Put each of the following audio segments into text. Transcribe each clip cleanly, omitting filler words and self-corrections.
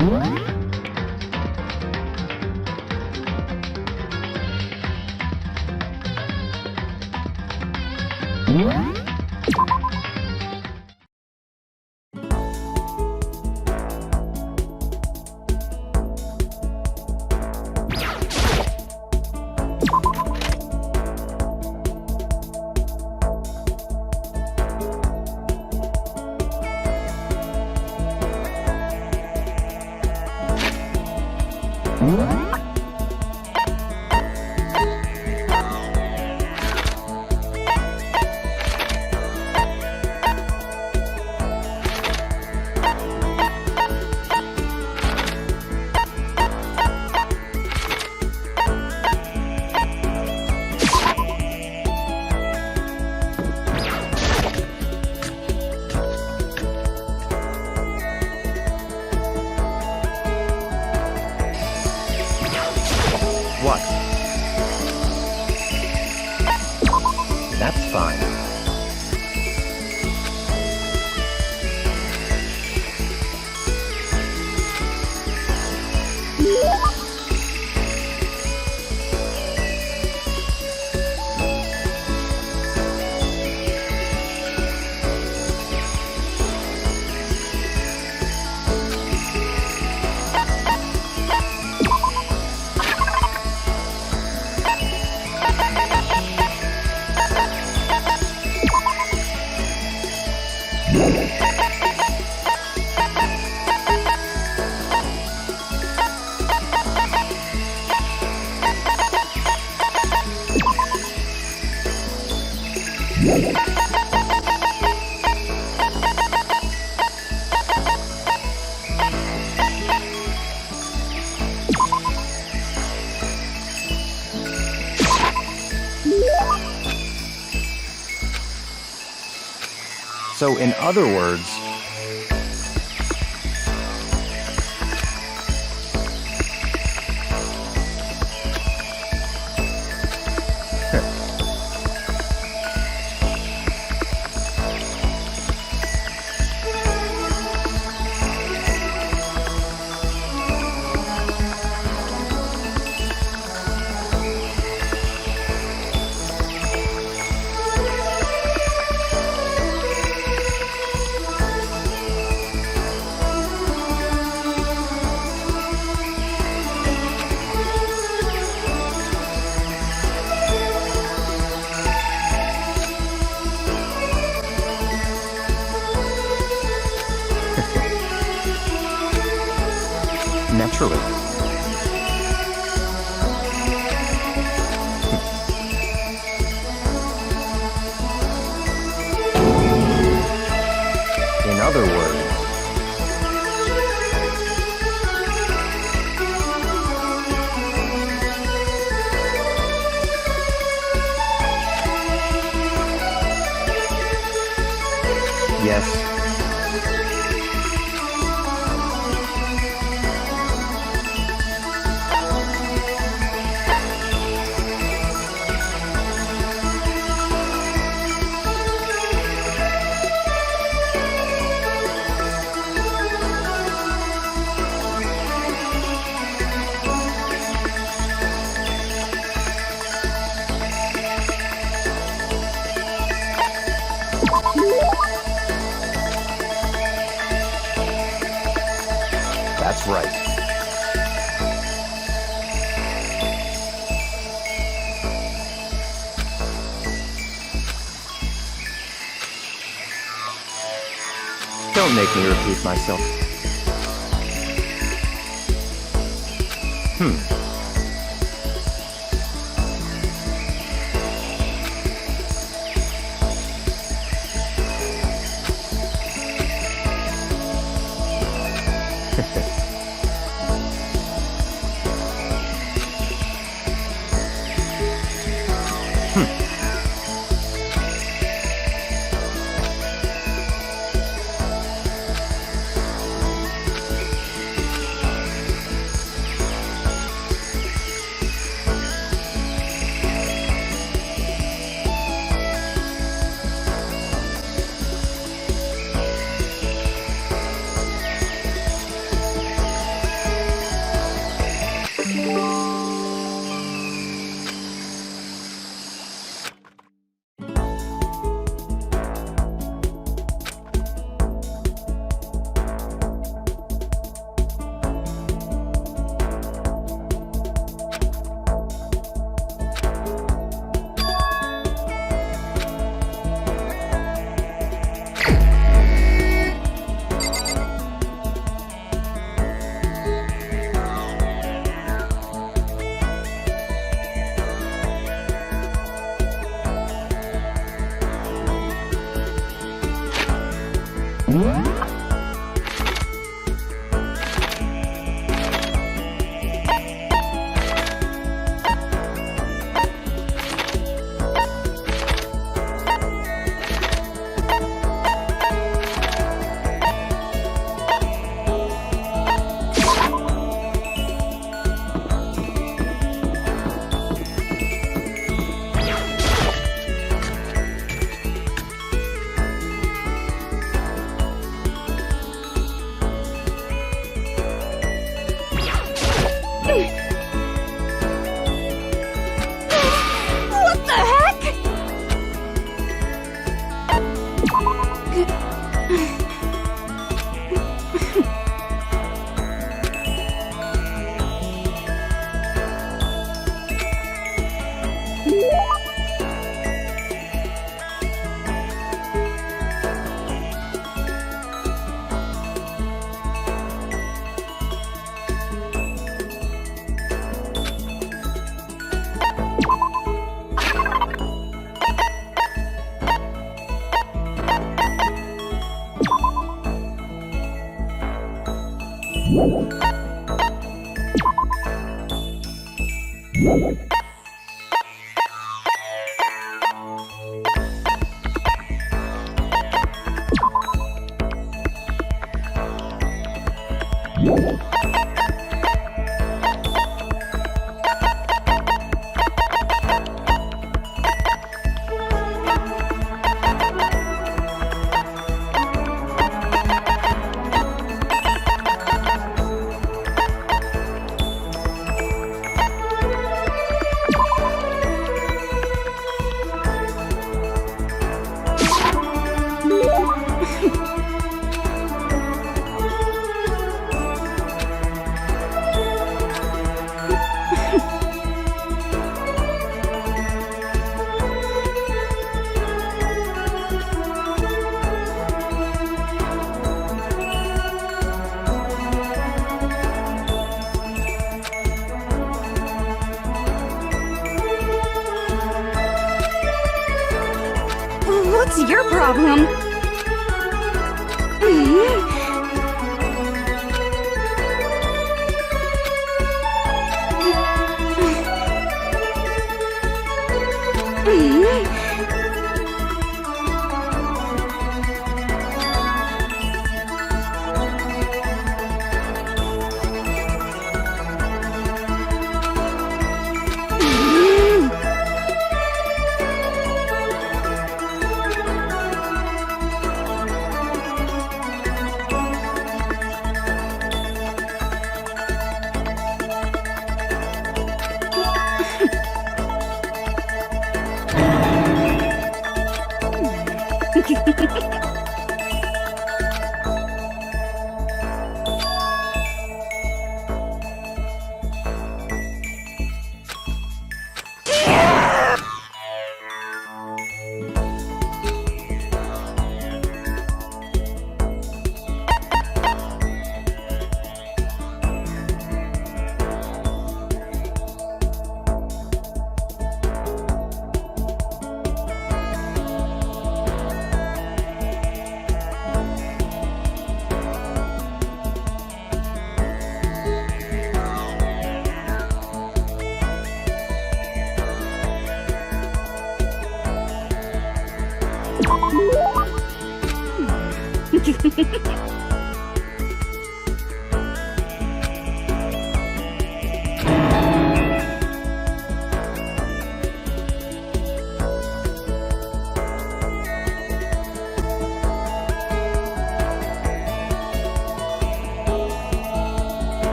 What? That's fine. So, in other words, naturally. In other words, yes. That's right. Don't make me repeat myself. What the heck? What's your problem?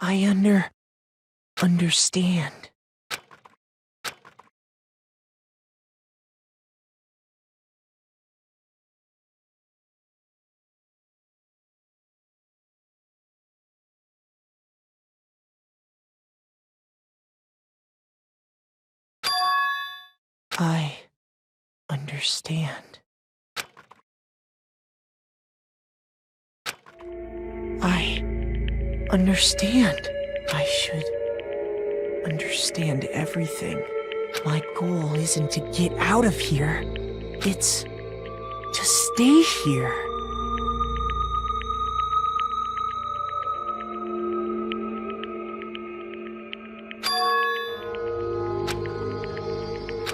I understand. I understand. I understand. I should understand everything. My goal isn't to get out of here. It's to stay here.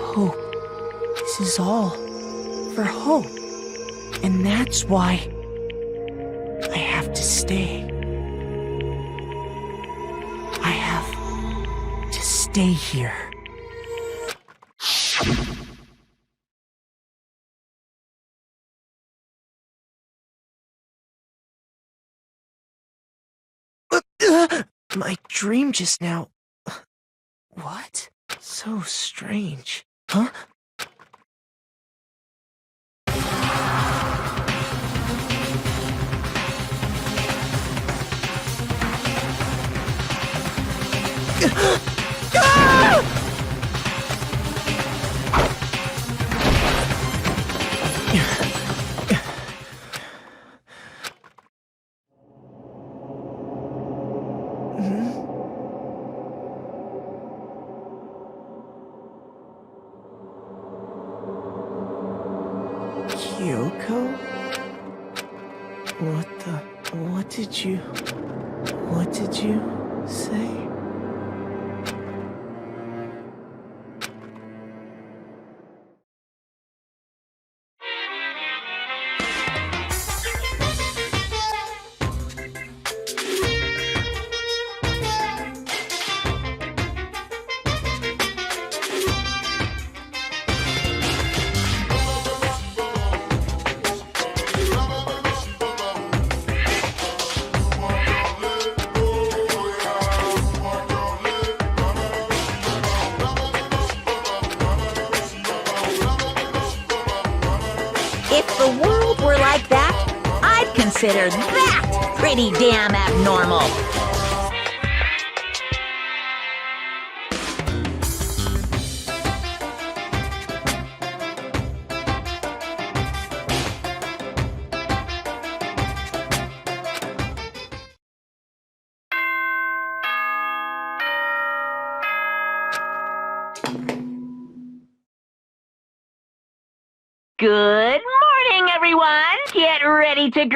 Hope. This is all for hope. And that's why I have to stay. I have to stay here. My dream just now. What? So strange. Huh? Kyoko? What did you say? If the world were like that, I'd consider that pretty damn abnormal. Good morning, everyone. Get ready to...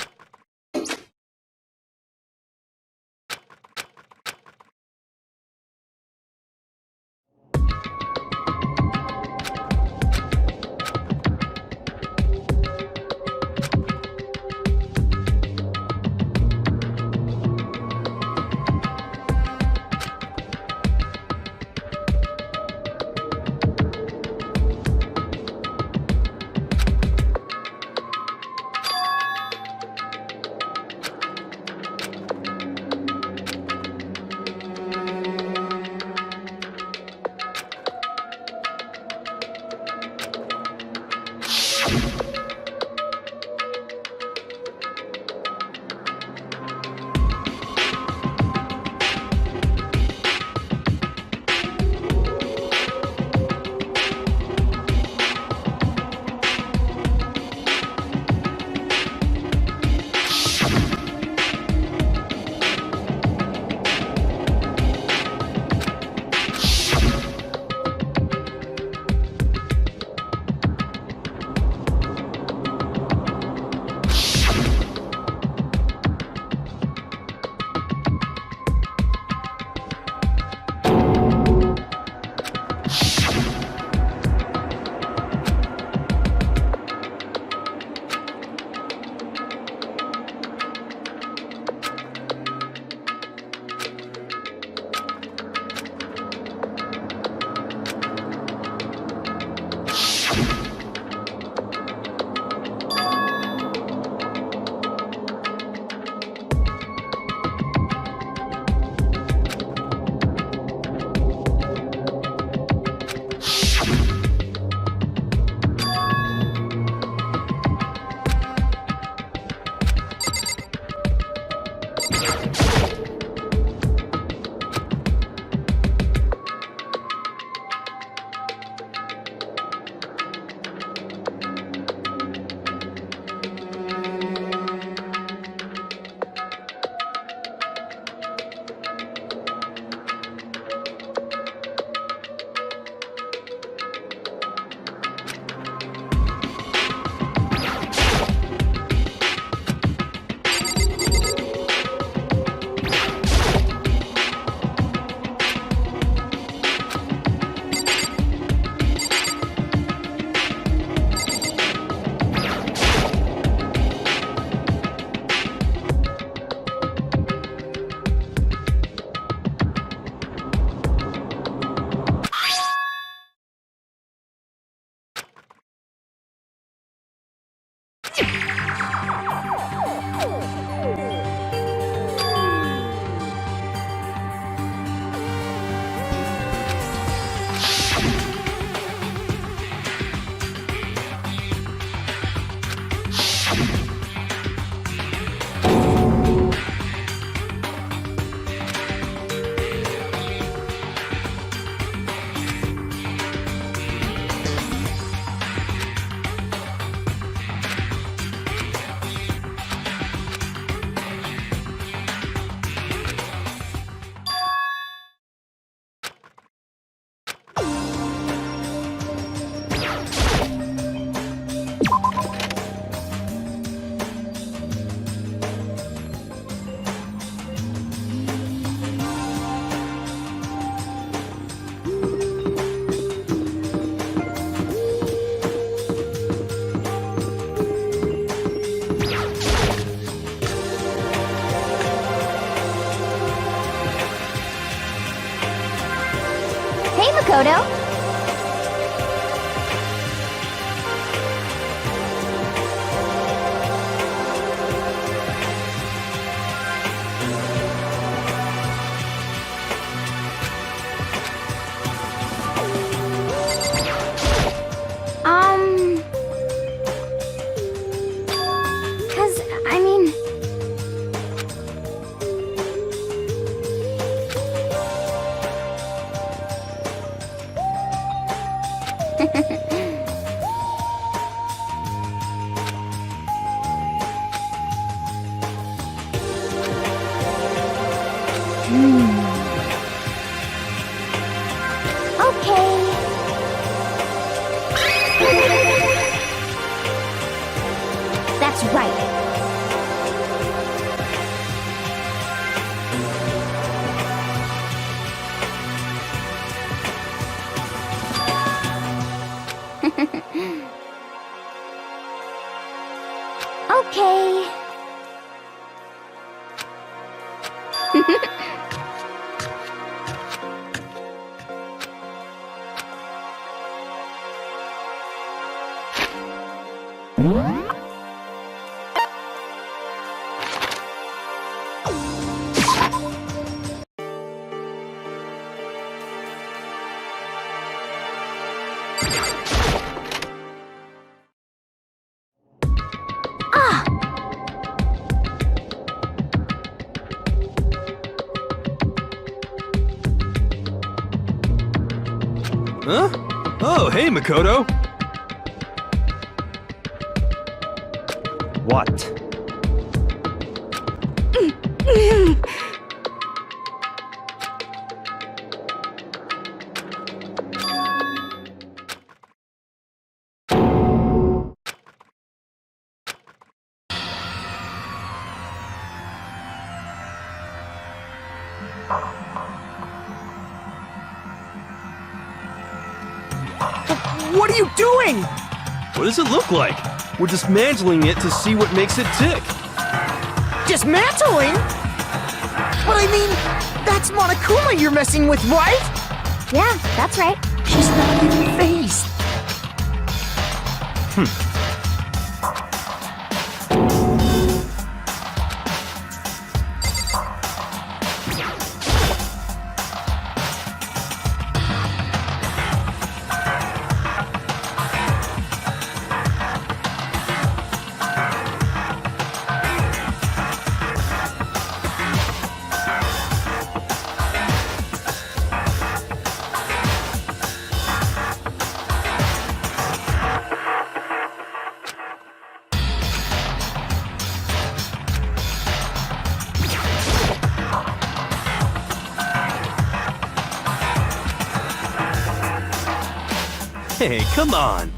Makoto. Cause, I mean... Okay. That's right. Okay. Huh? Oh, hey, Makoto. What? What are you doing? What does it look like? We're dismantling it to see what makes it tick. Dismantling? But I mean, that's Monokuma you're messing with, right? Yeah, that's right. She's not even phased. Hey, come on.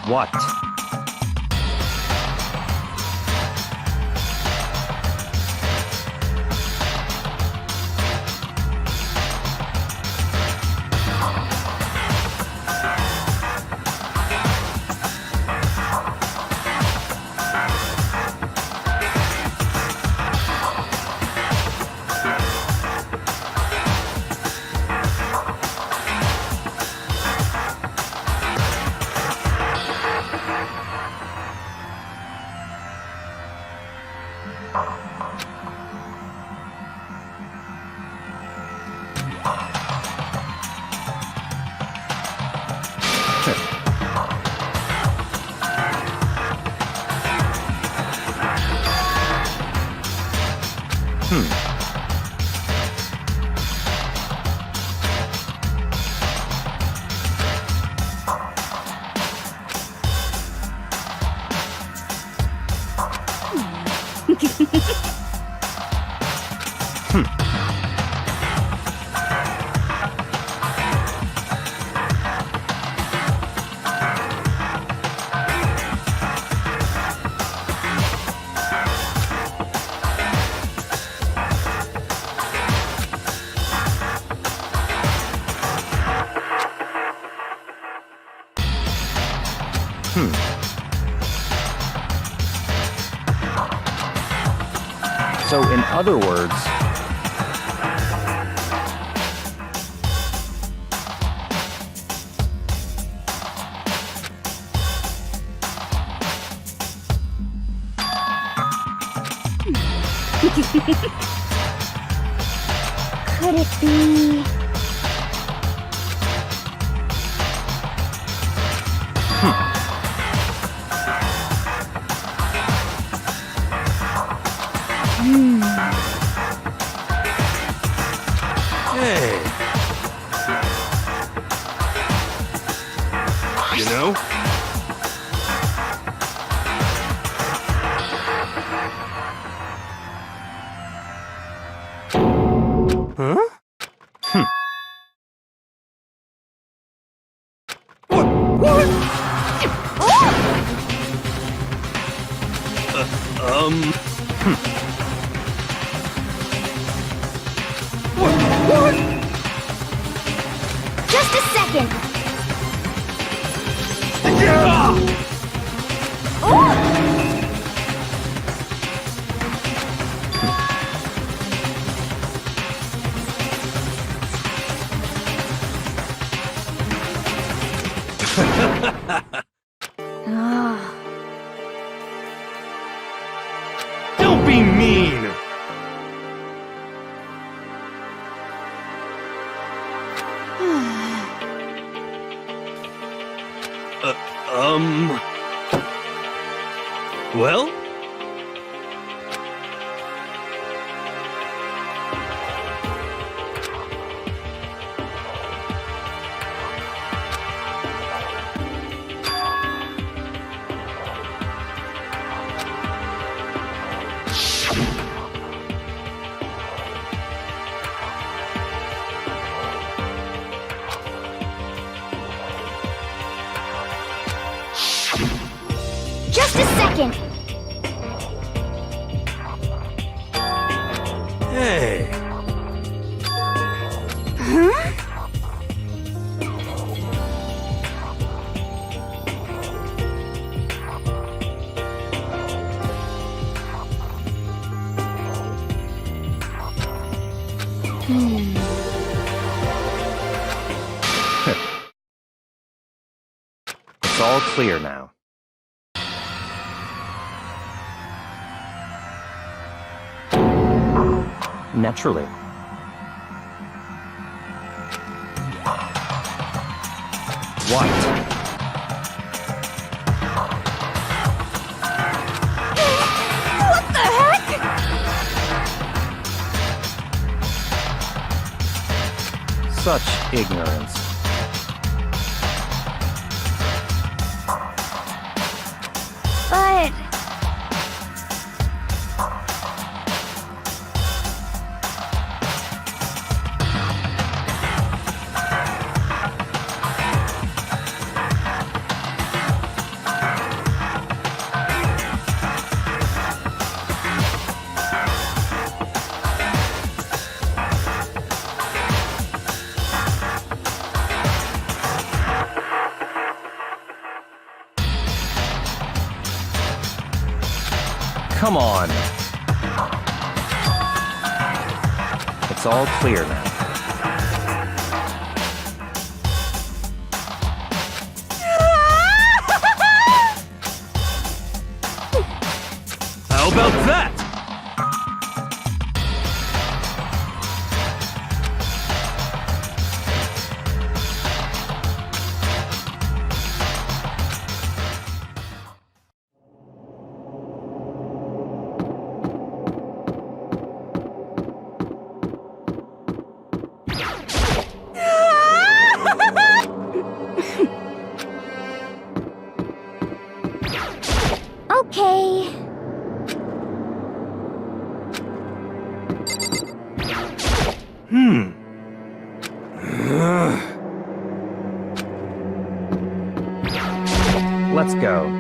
What? So, in other words, Could it be... Hey. You know? Huh? What? What? Just a second! Yeah! Don't be mean! Well? Just a second! Hey. Huh? it's all clear now. Naturally. What? What the heck? Such ignorance. But... Come on. It's all clear now. How about that? Okay. Let's go.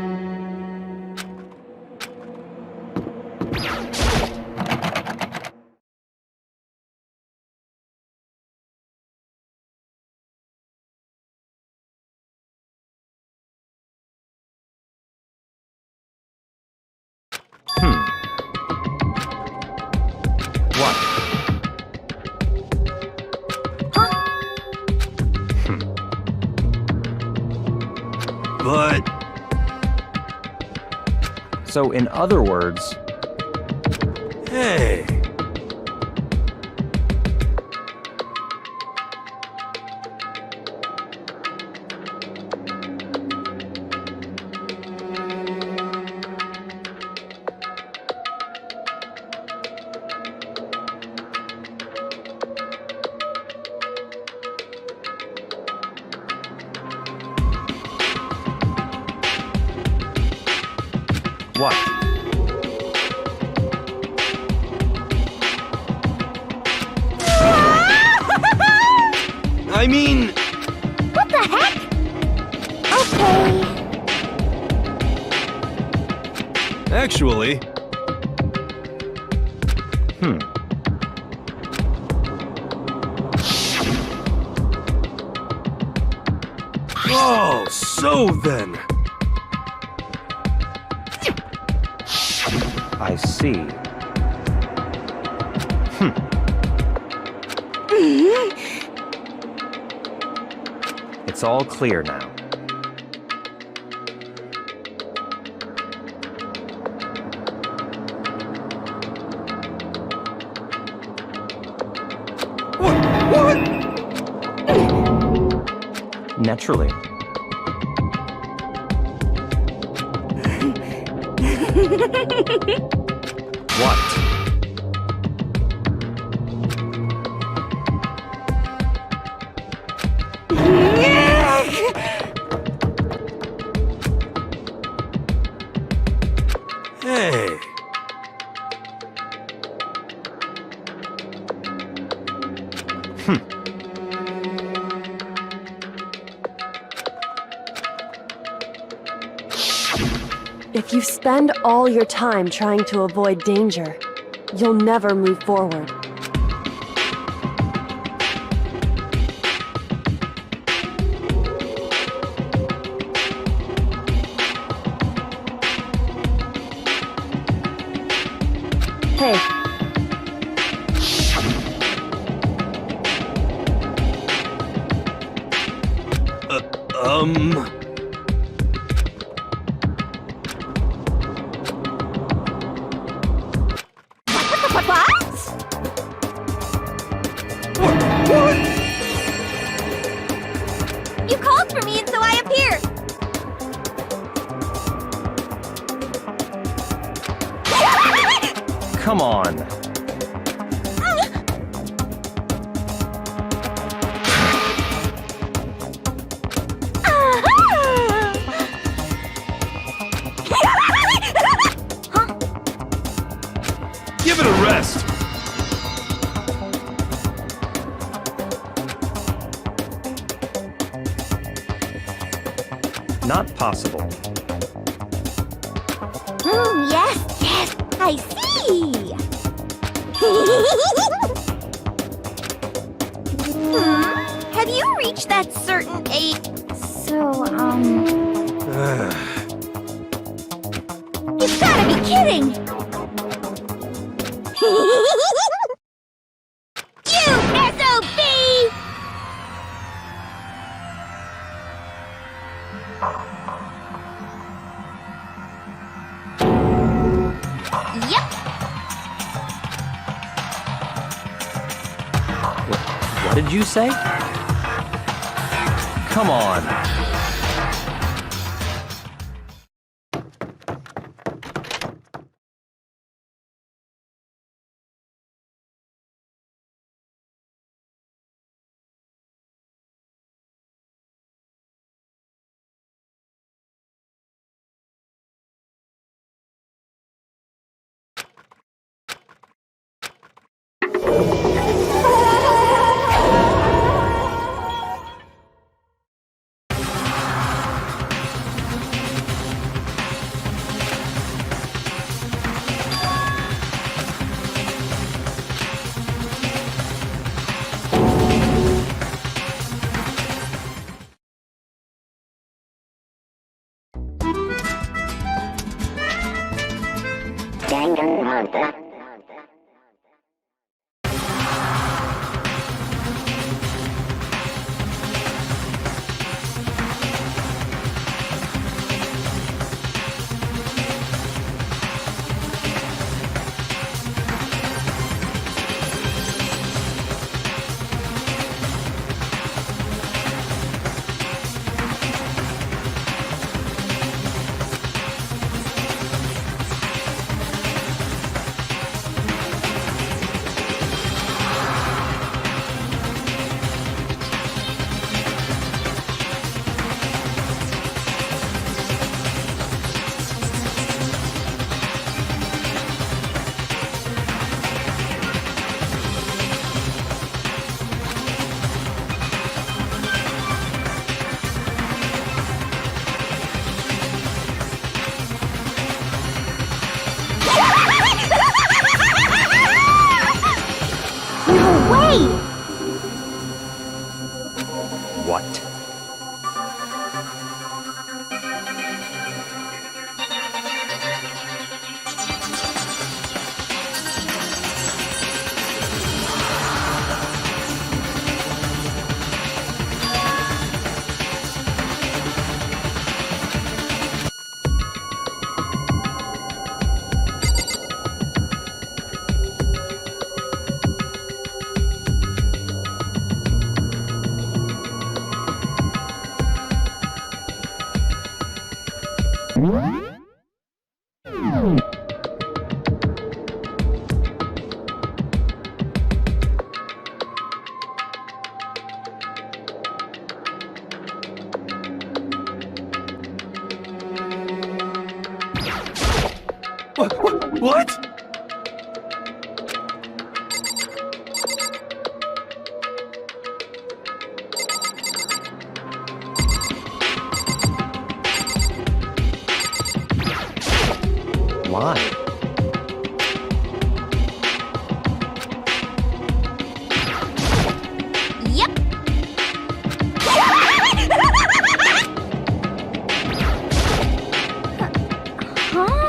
but... So, in other words, Hey! what? I mean... What the heck? Okay. Actually... Oh, so then... I see. It's all clear now. What? Naturally. What? Hey... If you spend all your time trying to avoid danger, you'll never move forward. Hey, What? You called for me and so I appeared. Come on. Give it a rest! Not possible. Yes, yes, I see. Have you reached that certain age? So, You've gotta be kidding! You SOB! Yep, What did you say? Come on. Danganronpa. Hey! What? What? Why? Yep. Huh?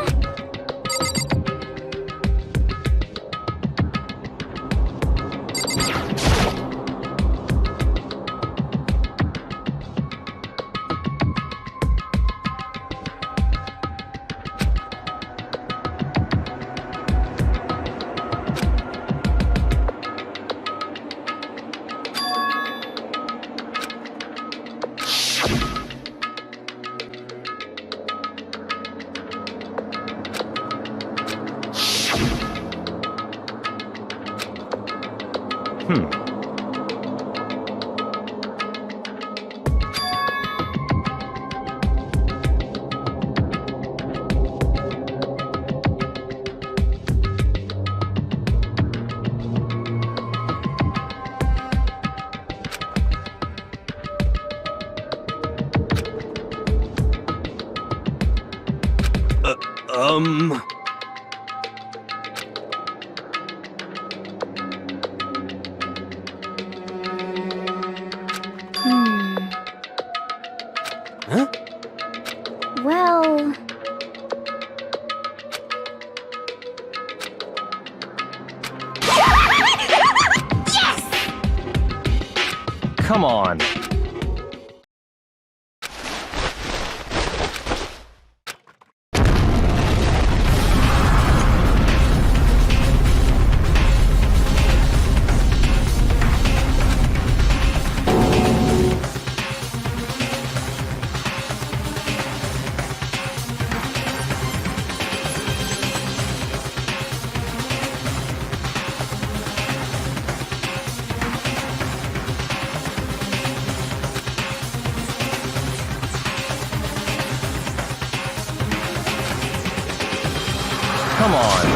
Hmm. Um... Huh? Well, Come on. Come on.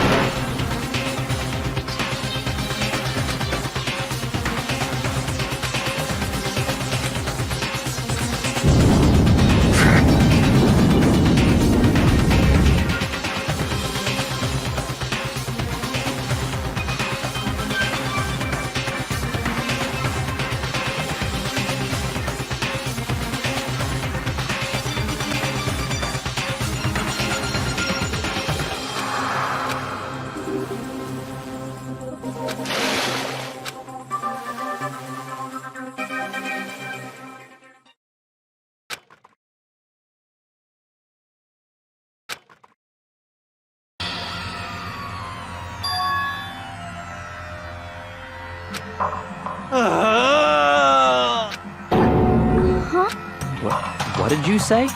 What did you say?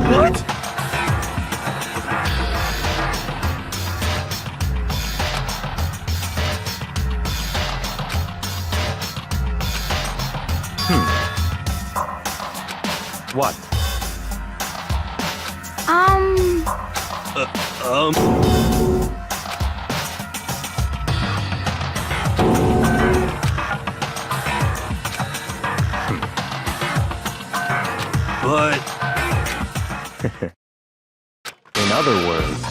What? What? But... In other words,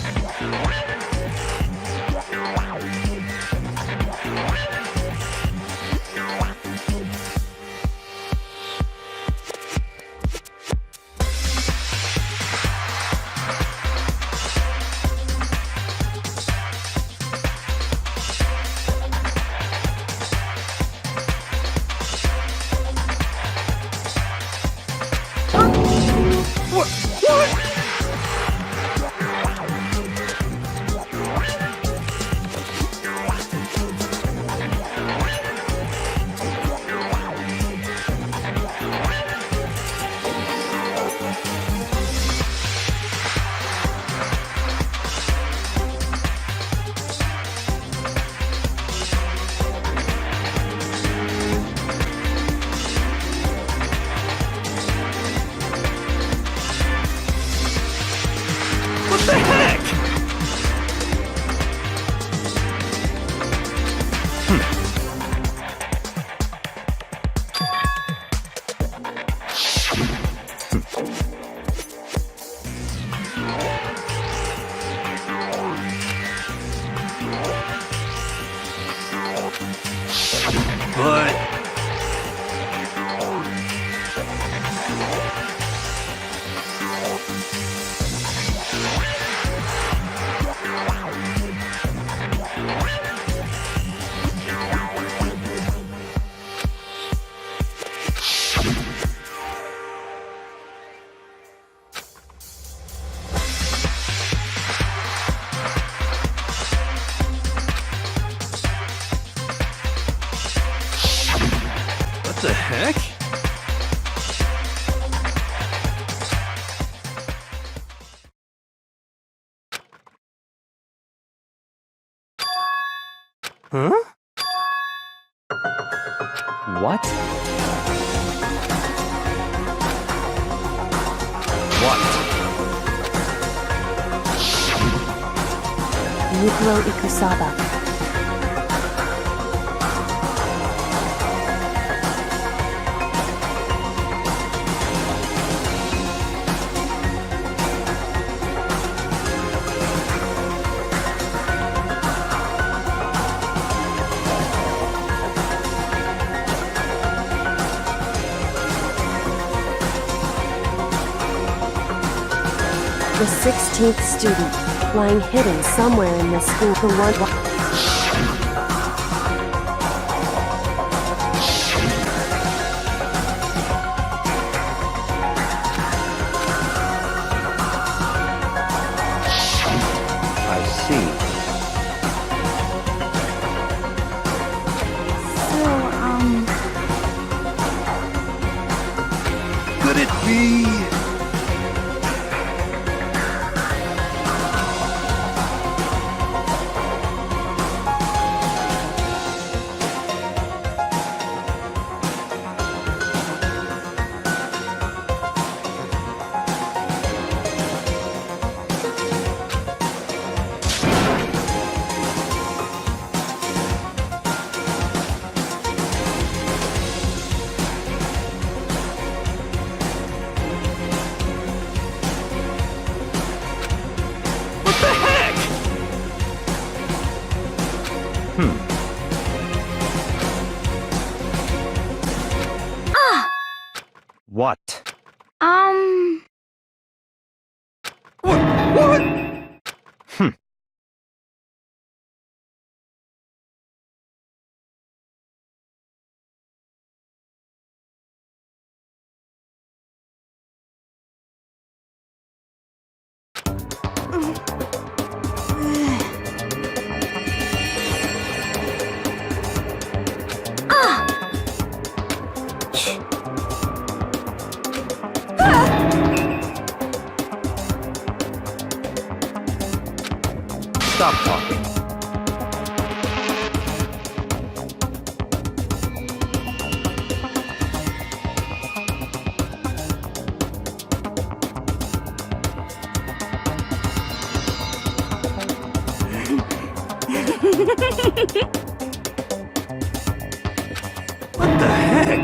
the heck? Huh? What? What? Nuklo Ikusaba. The 16th student, lying hidden somewhere in this school. The one. I see. So, Could it be? What the heck? What? What? Stop talking. What the heck?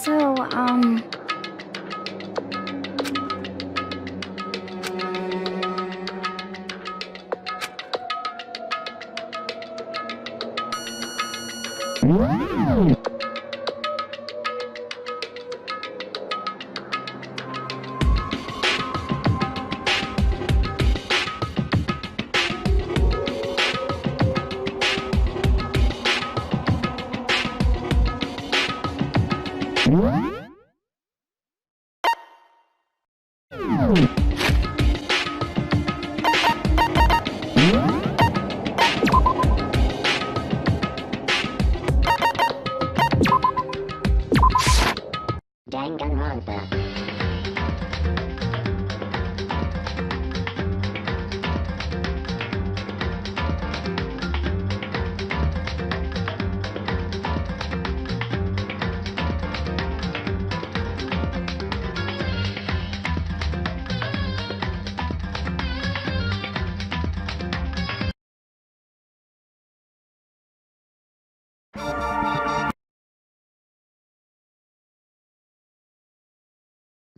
so, Danganronpa.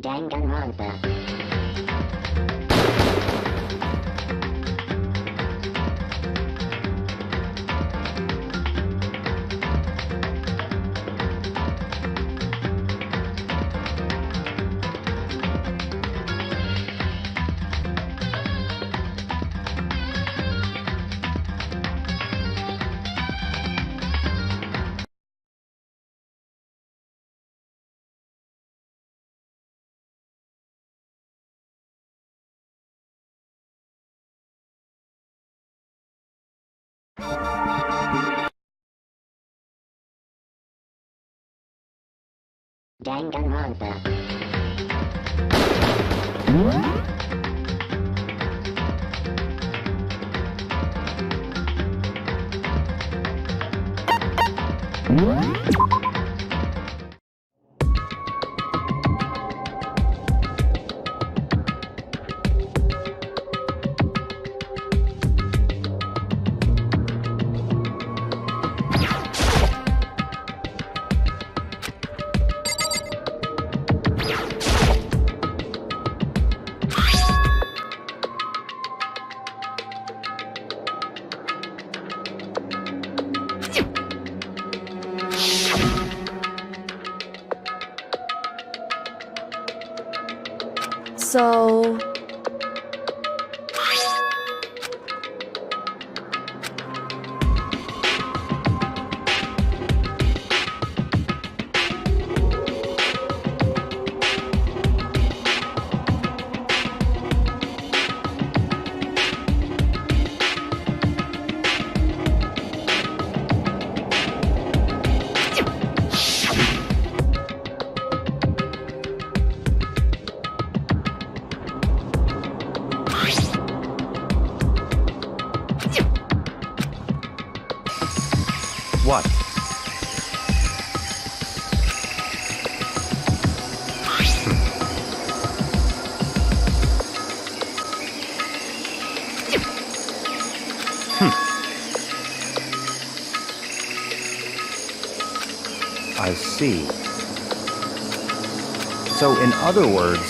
Danganronpa. Danganronpa. So... What? I see. So, in other words,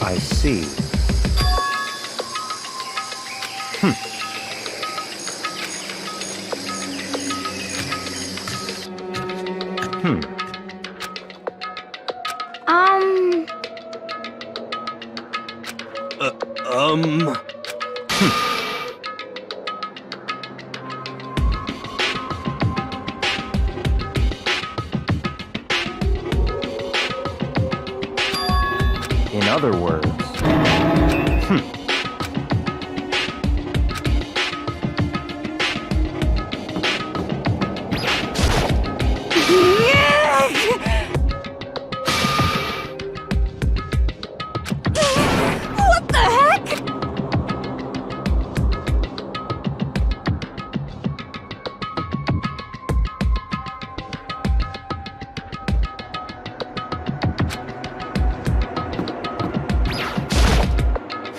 I see. Um, In other words, what the heck?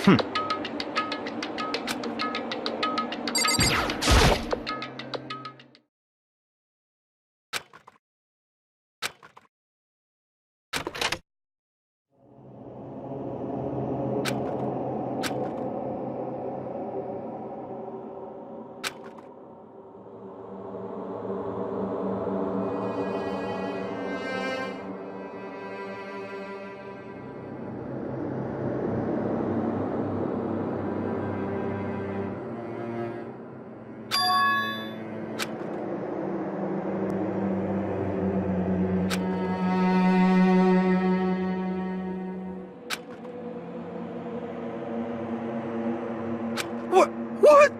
What? What?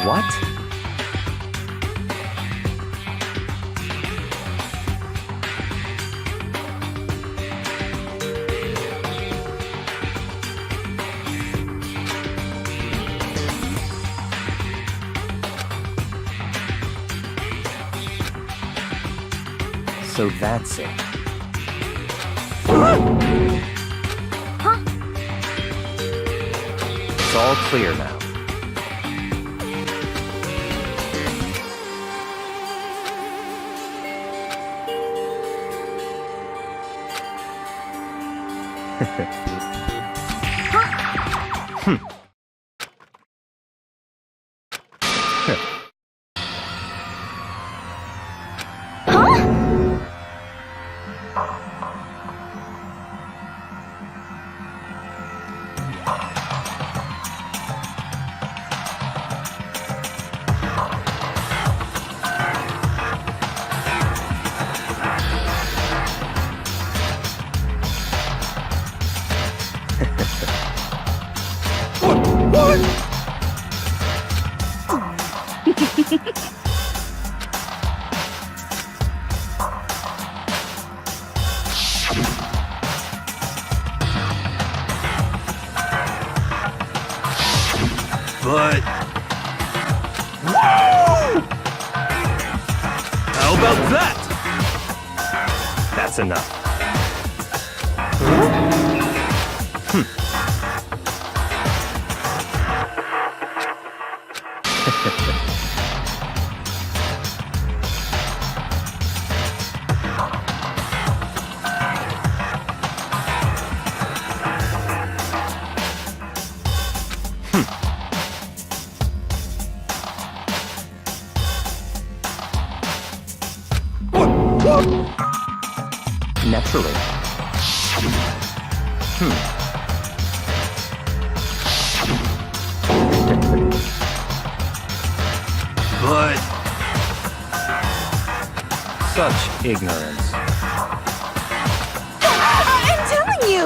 What? So that's it. It's all clear now. But... Whoa! How about that? That's enough. Naturally. But... Such ignorance. I'm telling you!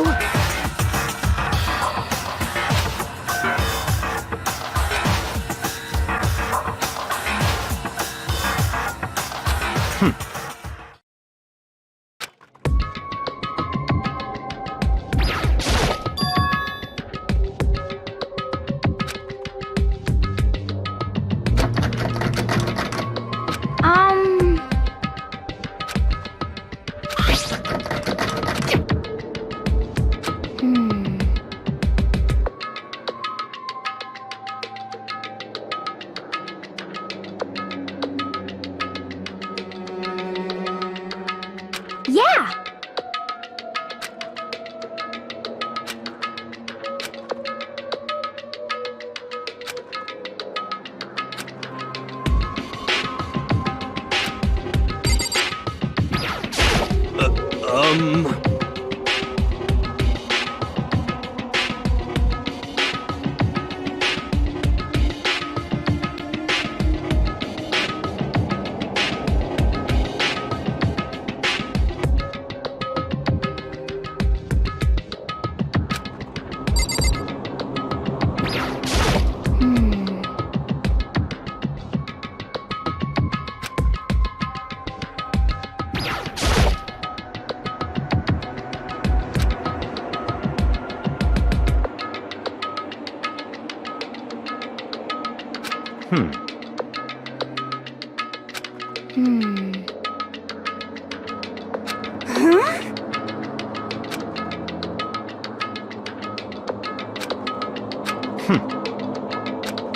Yeah!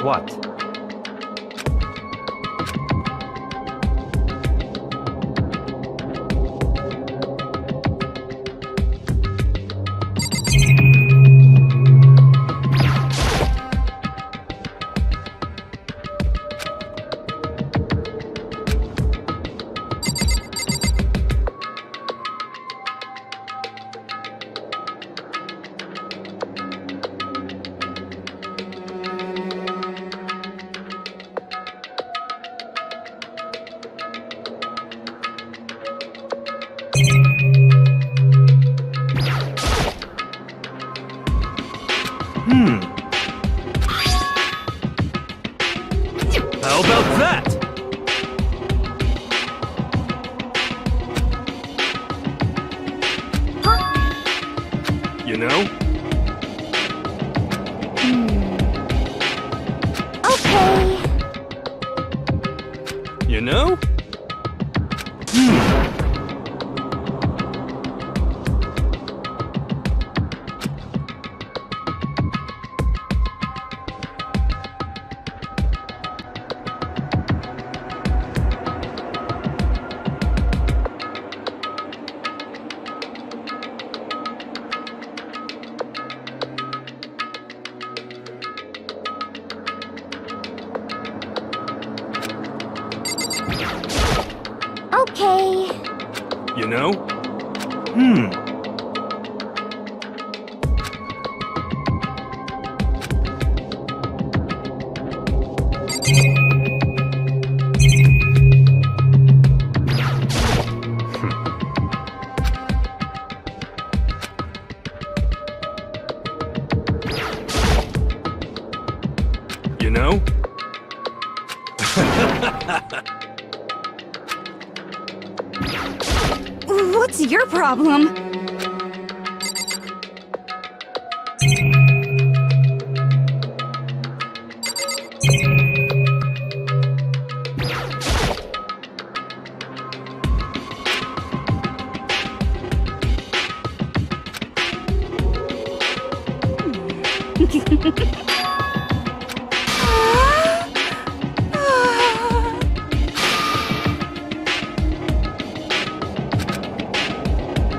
What? How about that? You know? Okay. You know? Okay. You know? You know? What's your problem?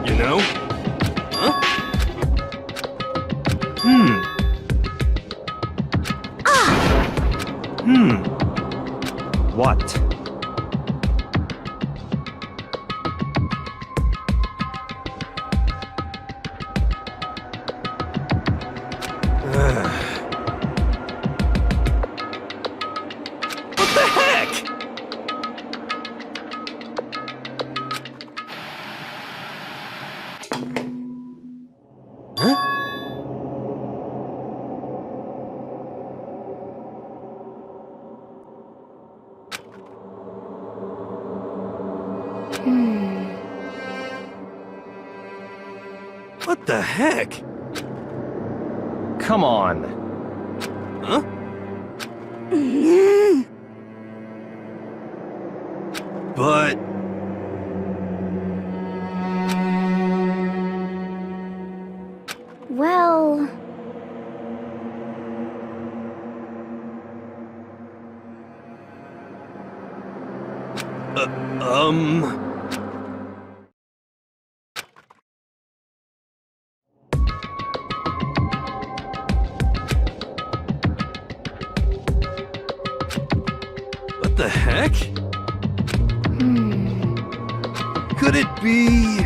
You know? Huh? What? What the heck? Huh? What the heck? Come on. Huh? But... Well... Um... What the heck? Could it be...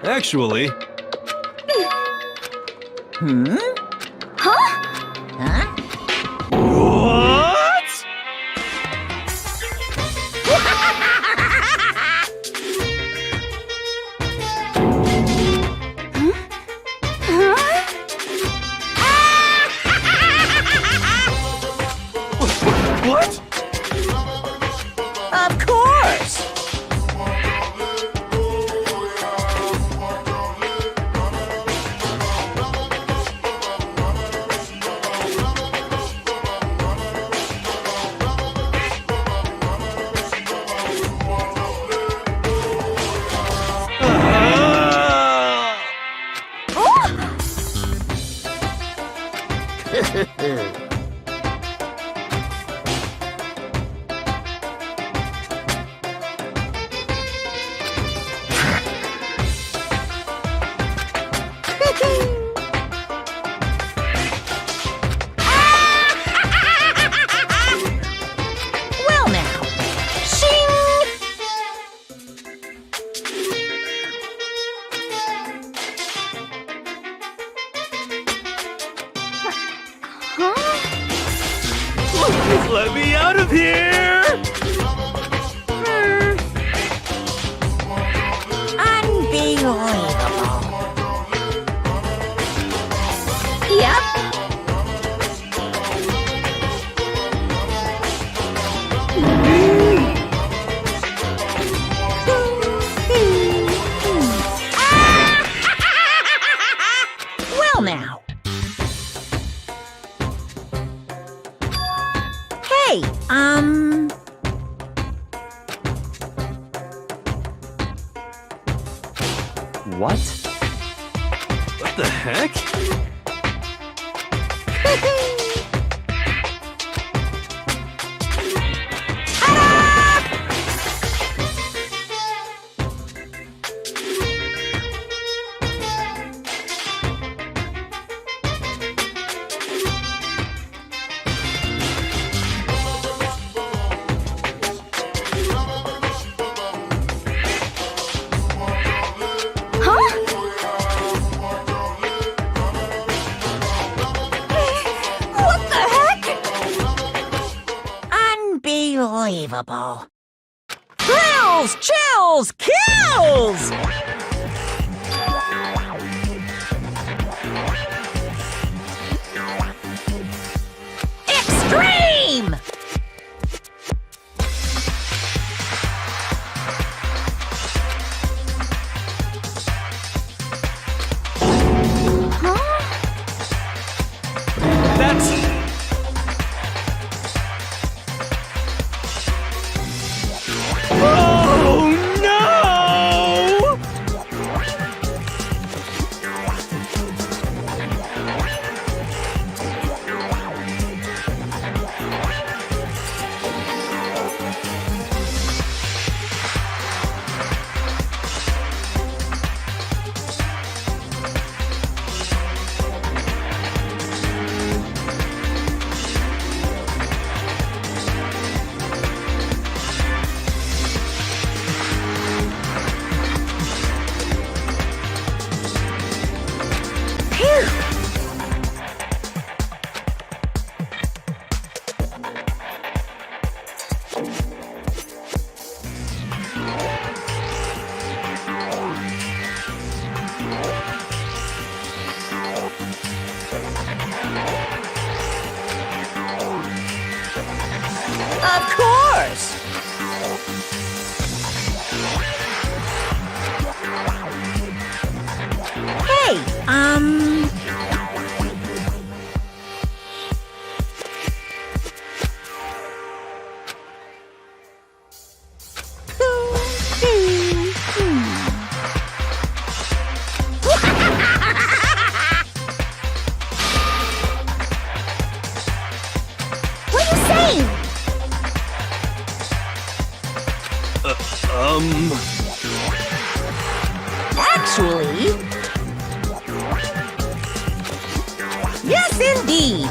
Actually... Huh? What? Well now, shing! Let me out of here! Unbelievable. Yep. Well now. Hey, What? What the heck? what the heck? Unbelievable. Thrills, chills, kills! Extreme! That's... Oh, no! Of course! Hey, what are you saying? Actually... Yes, indeed!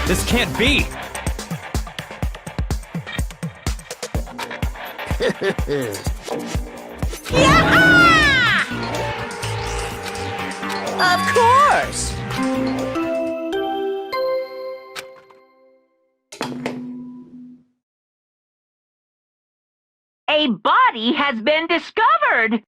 This can't be! Yeah! Of course! A body has been discovered!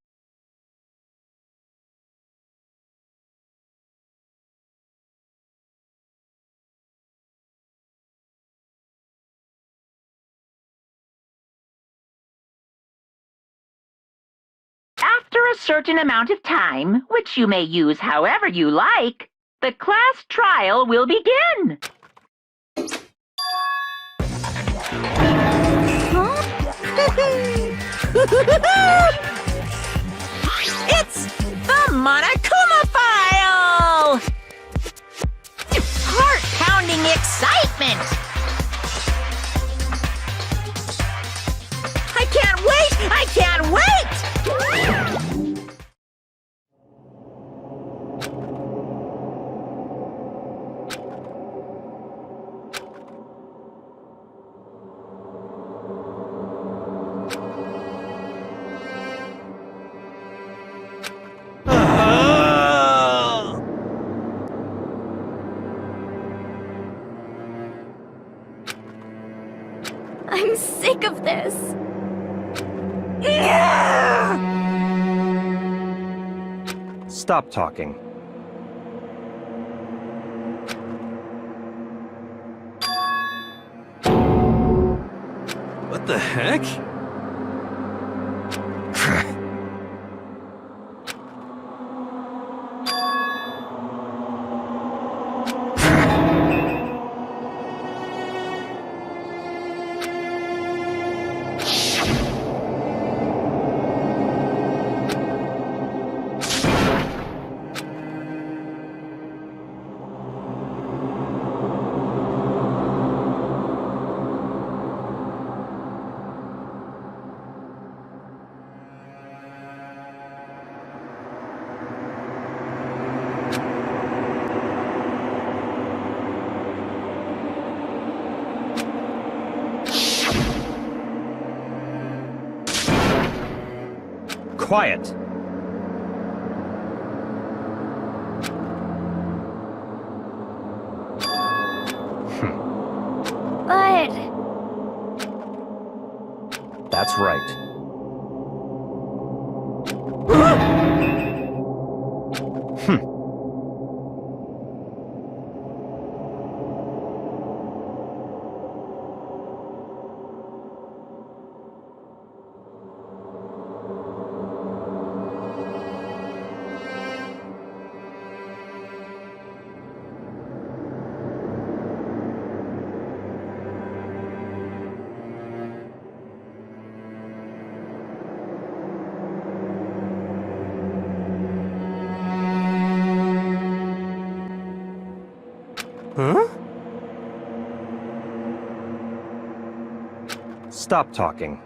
After a certain amount of time, which you may use however you like, the class trial will begin. It's the Monokuma file! Heart-pounding excitement! I can't wait! I can't wait! I'm sick of this. Stop talking. What the heck? Quiet. But That's right. Huh? Stop talking.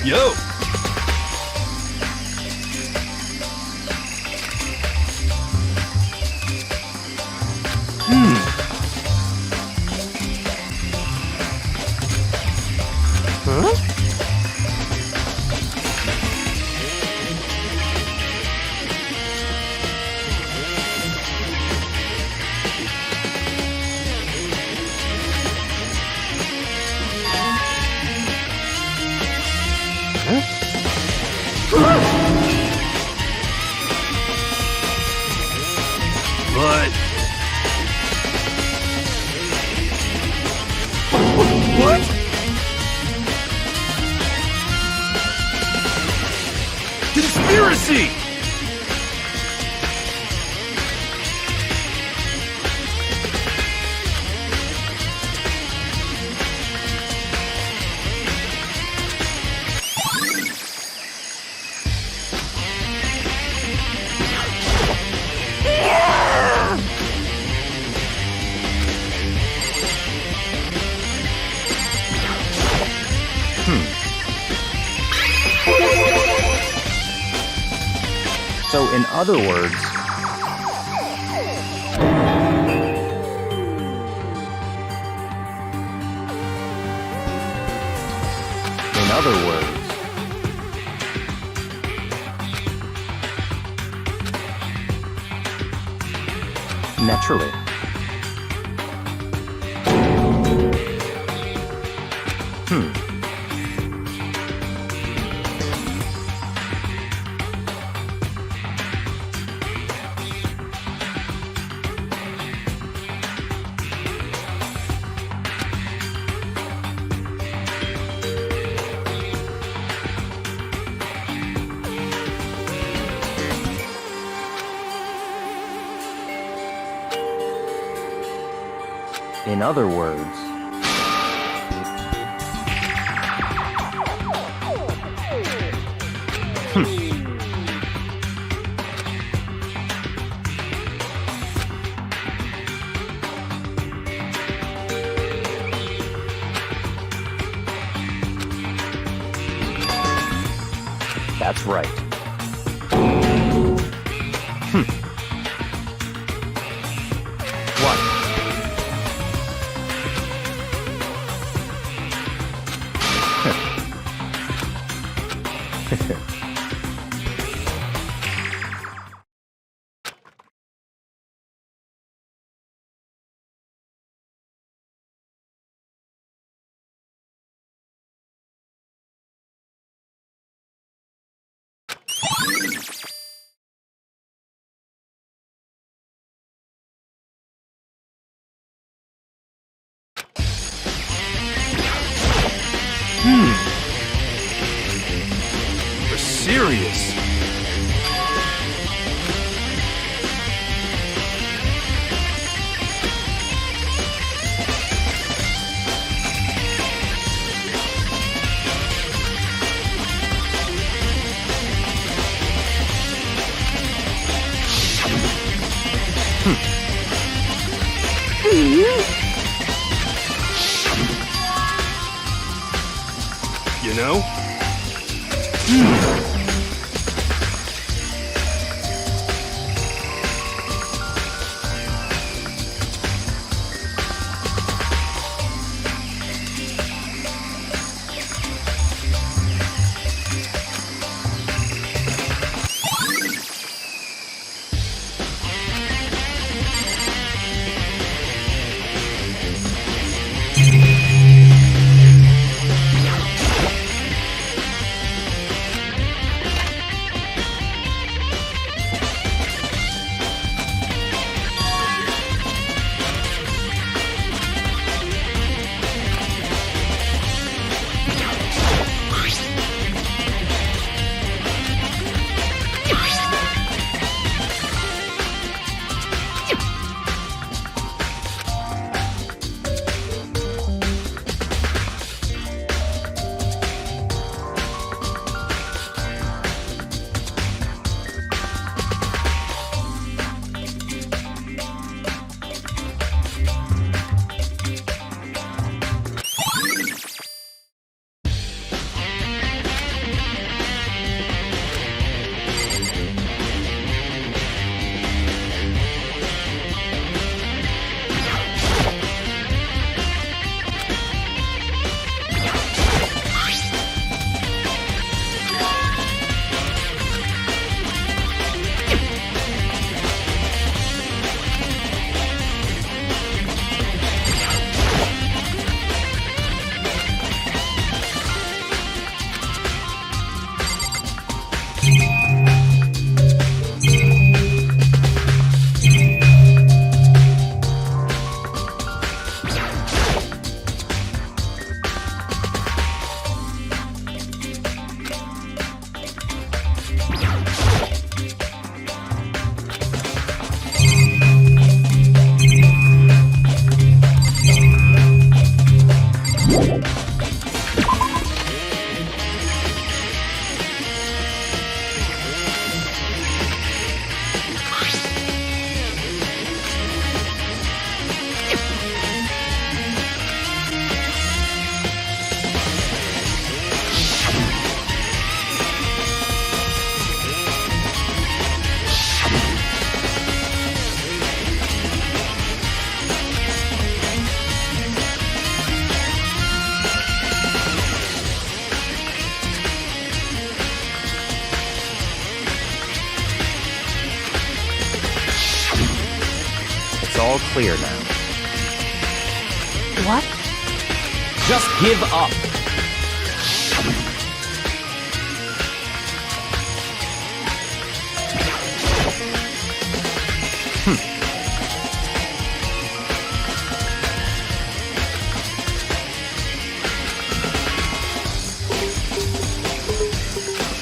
Yo! Huh? But... What? Conspiracy! So, in other words, naturally. In other words, that's right. What? You're serious? You know? all clear now. What? Just give up.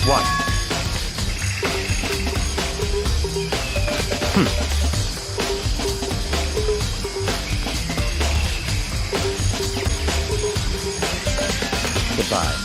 What? Goodbye.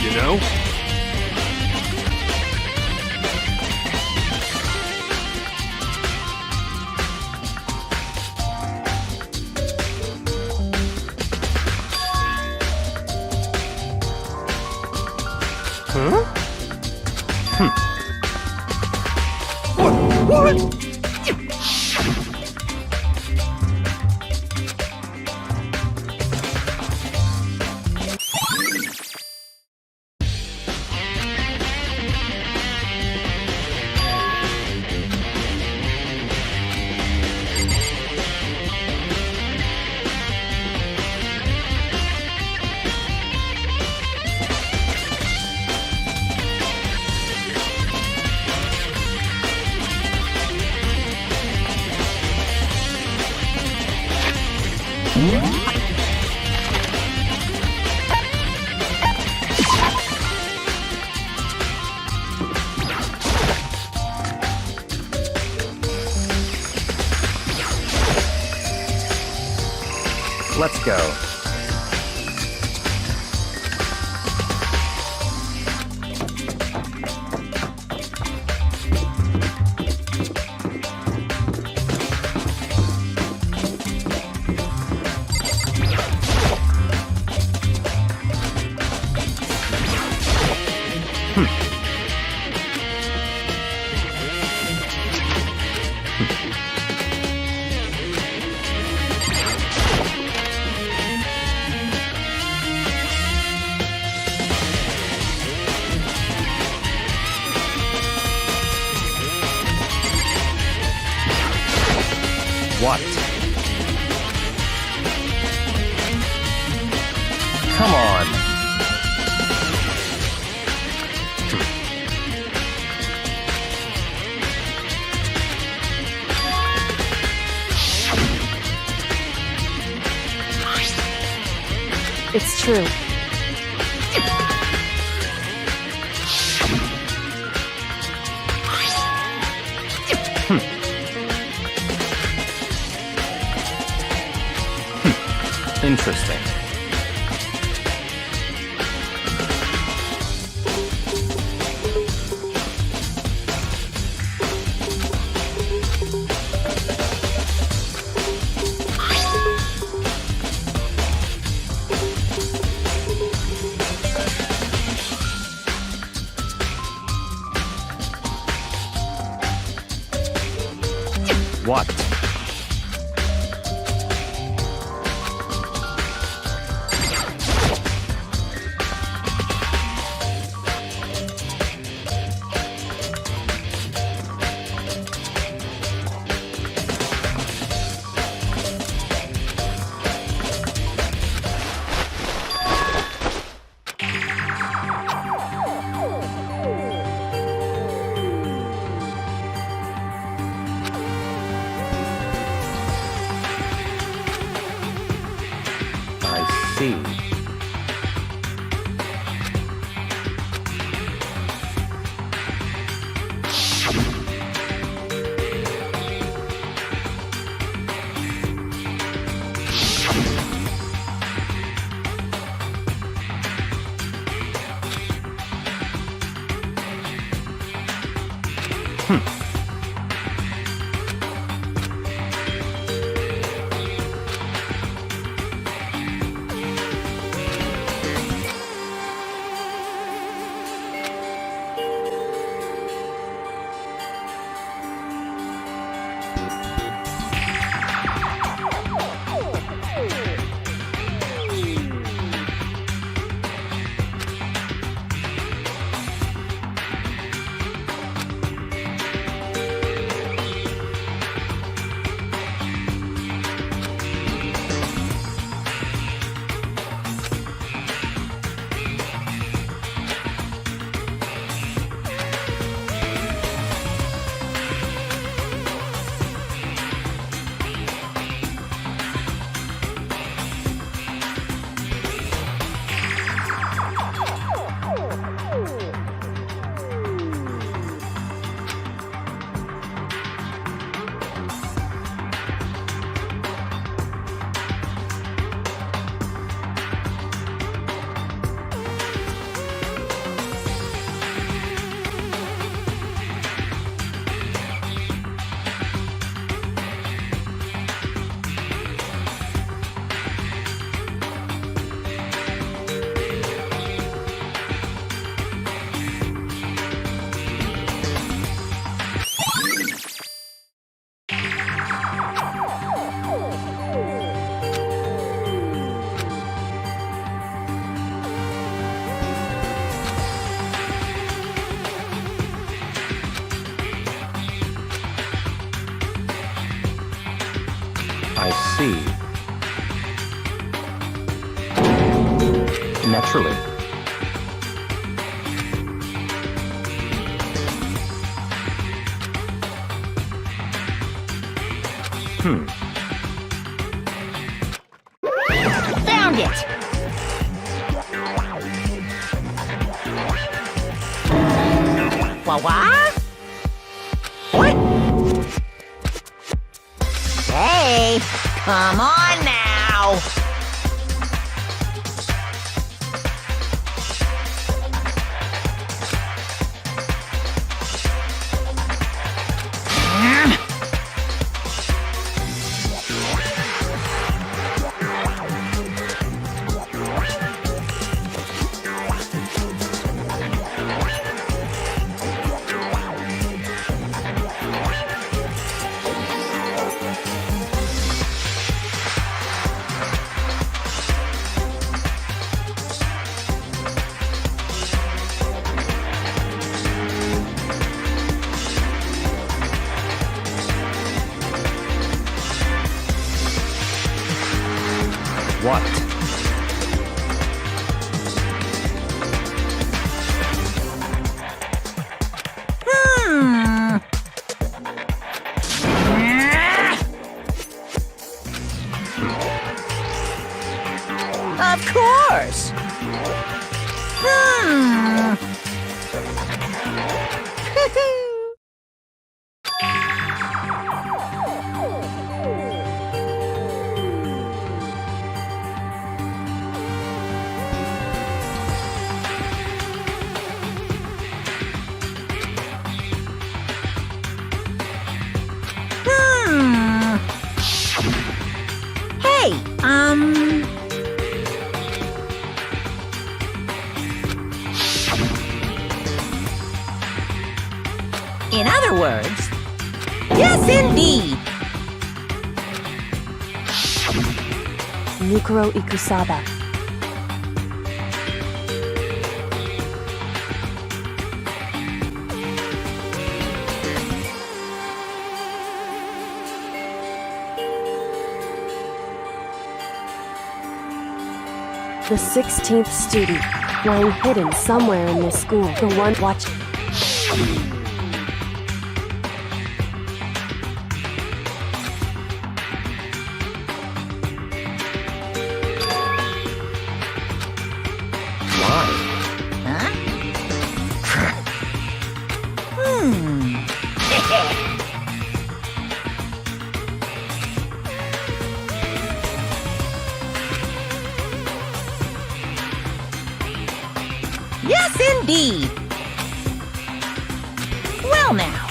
You know? Huh? What? Let's go. What? Come on. It's true. Interesting. What? I see. Naturally. Found it! What? What? Hey, come on now! What? Of course! Hey, in other words, yes, indeed. Nukuro Ikusaba. The 16th student, lying hidden somewhere in this school. The one watching. Yes, indeed. Well now,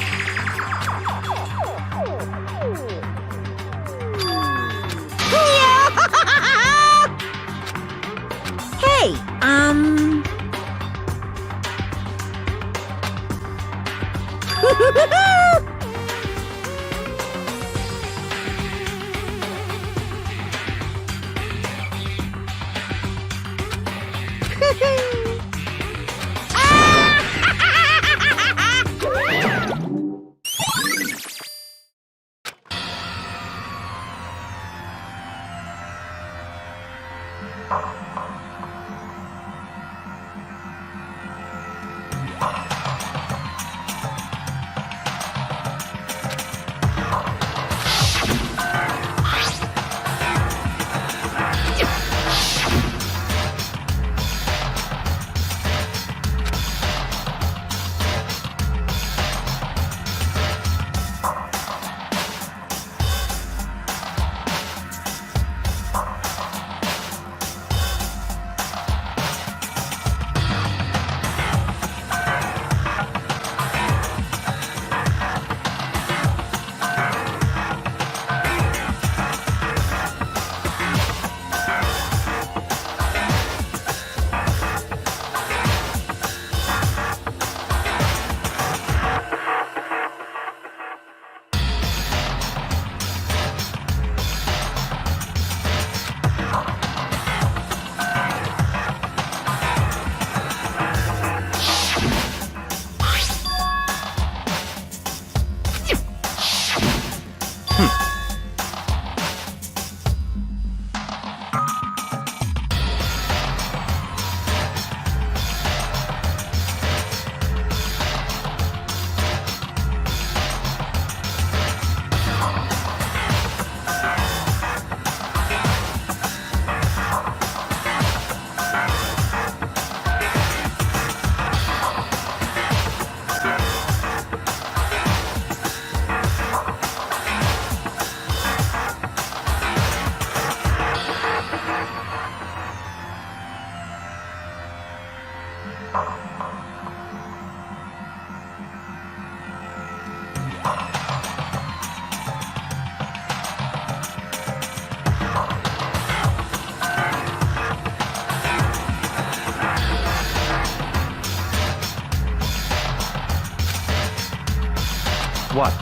What?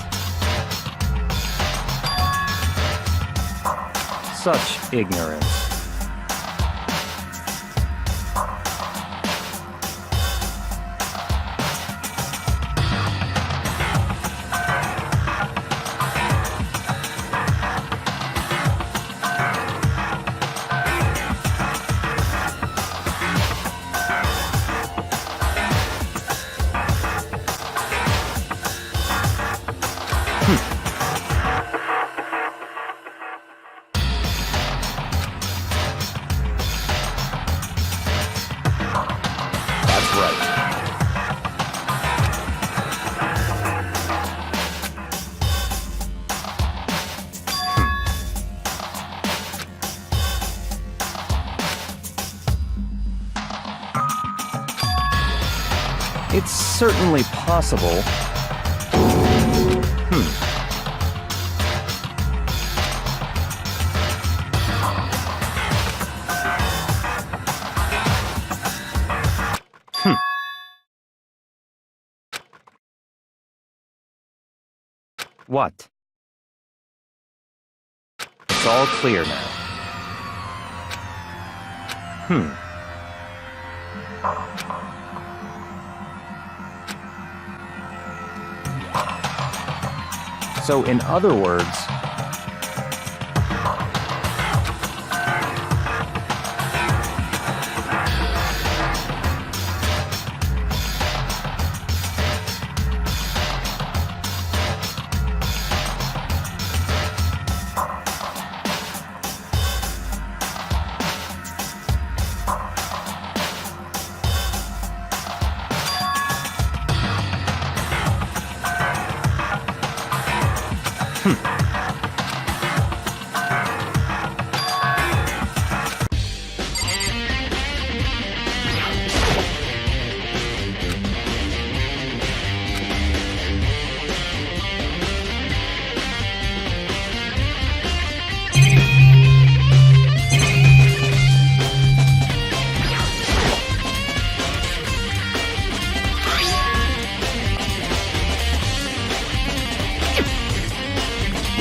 Such ignorance. That's right. It's certainly possible. What? It's all clear now. So, in other words,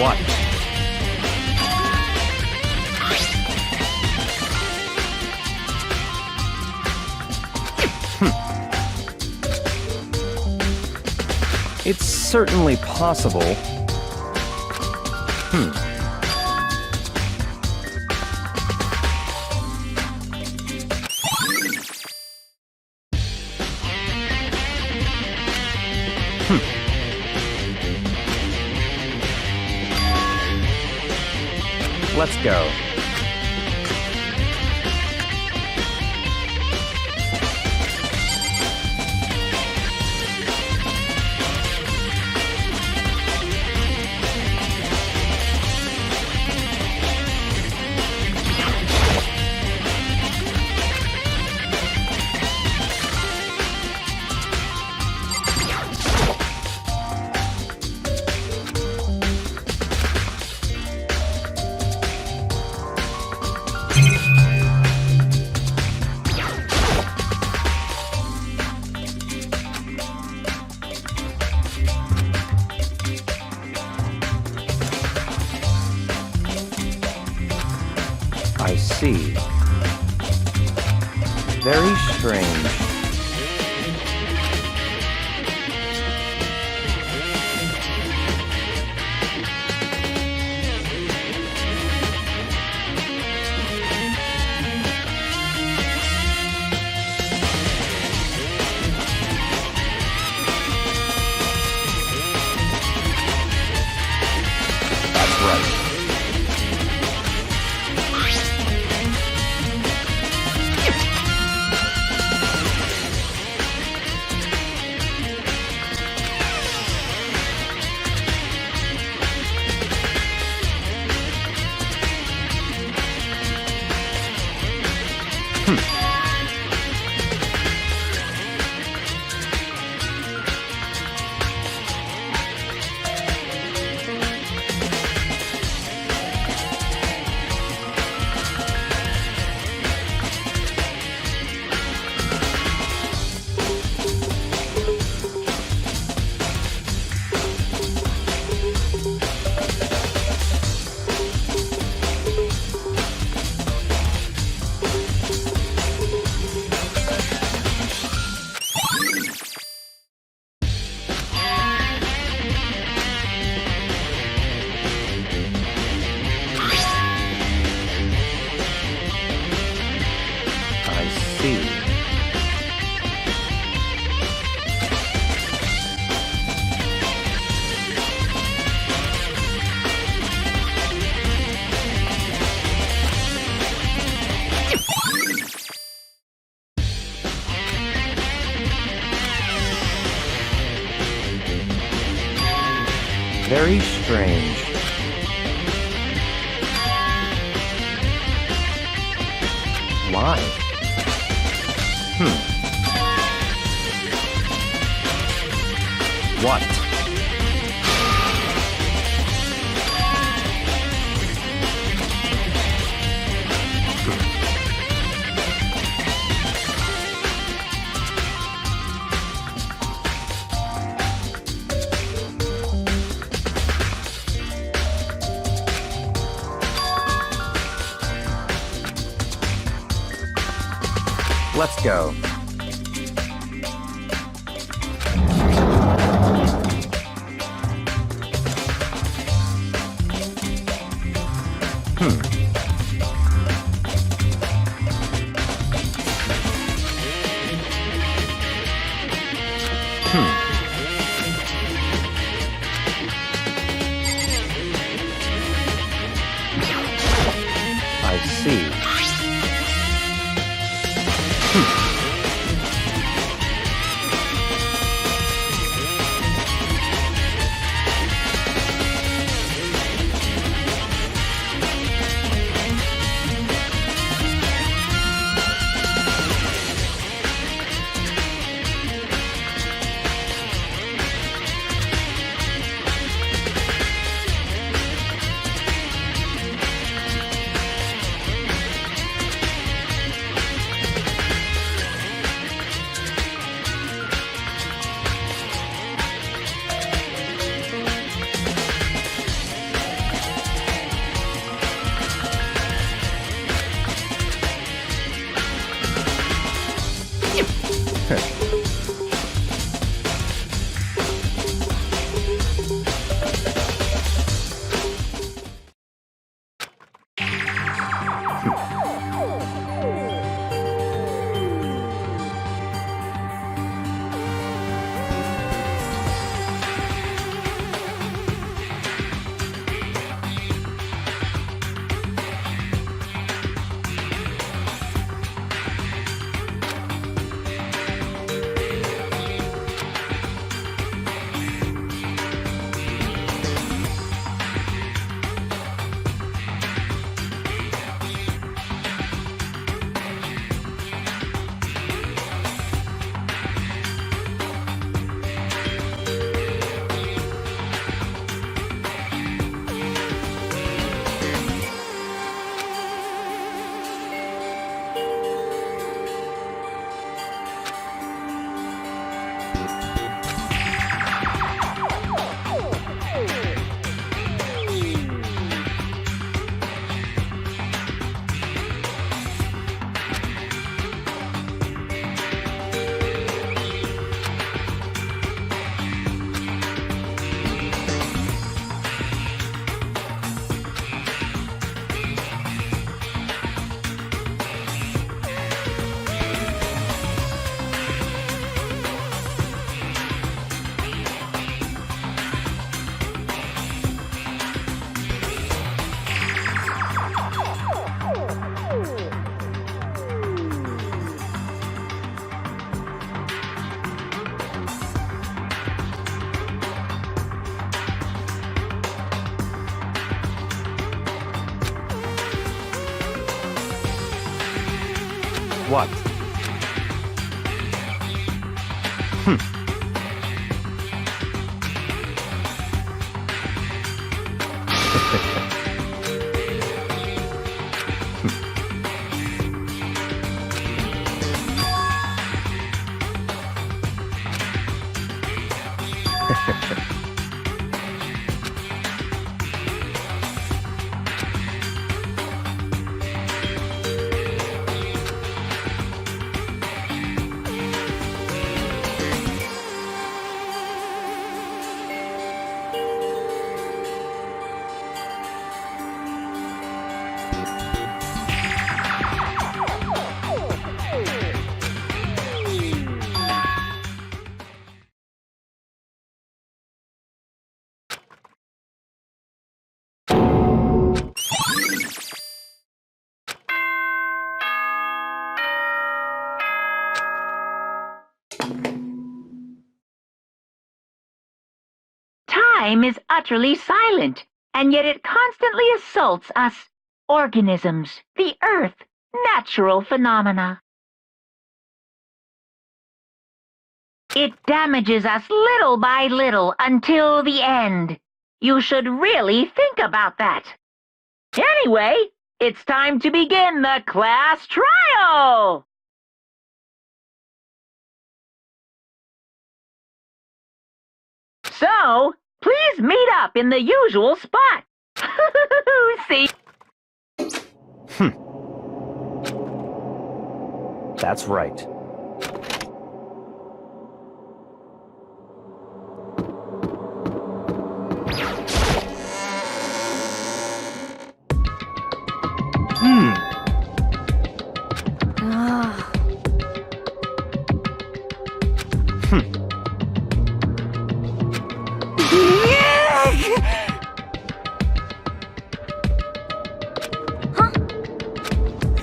What? It's certainly possible. Let's go. I see. Very strange. That's right. I see. Very strange. Why? What? Let's go. I see. What? Time is utterly silent, and yet it constantly assaults us, organisms, the earth, natural phenomena. It damages us little by little until the end. You should really think about that. Anyway, it's time to begin the class trial! So, please meet up in the usual spot. See? That's right.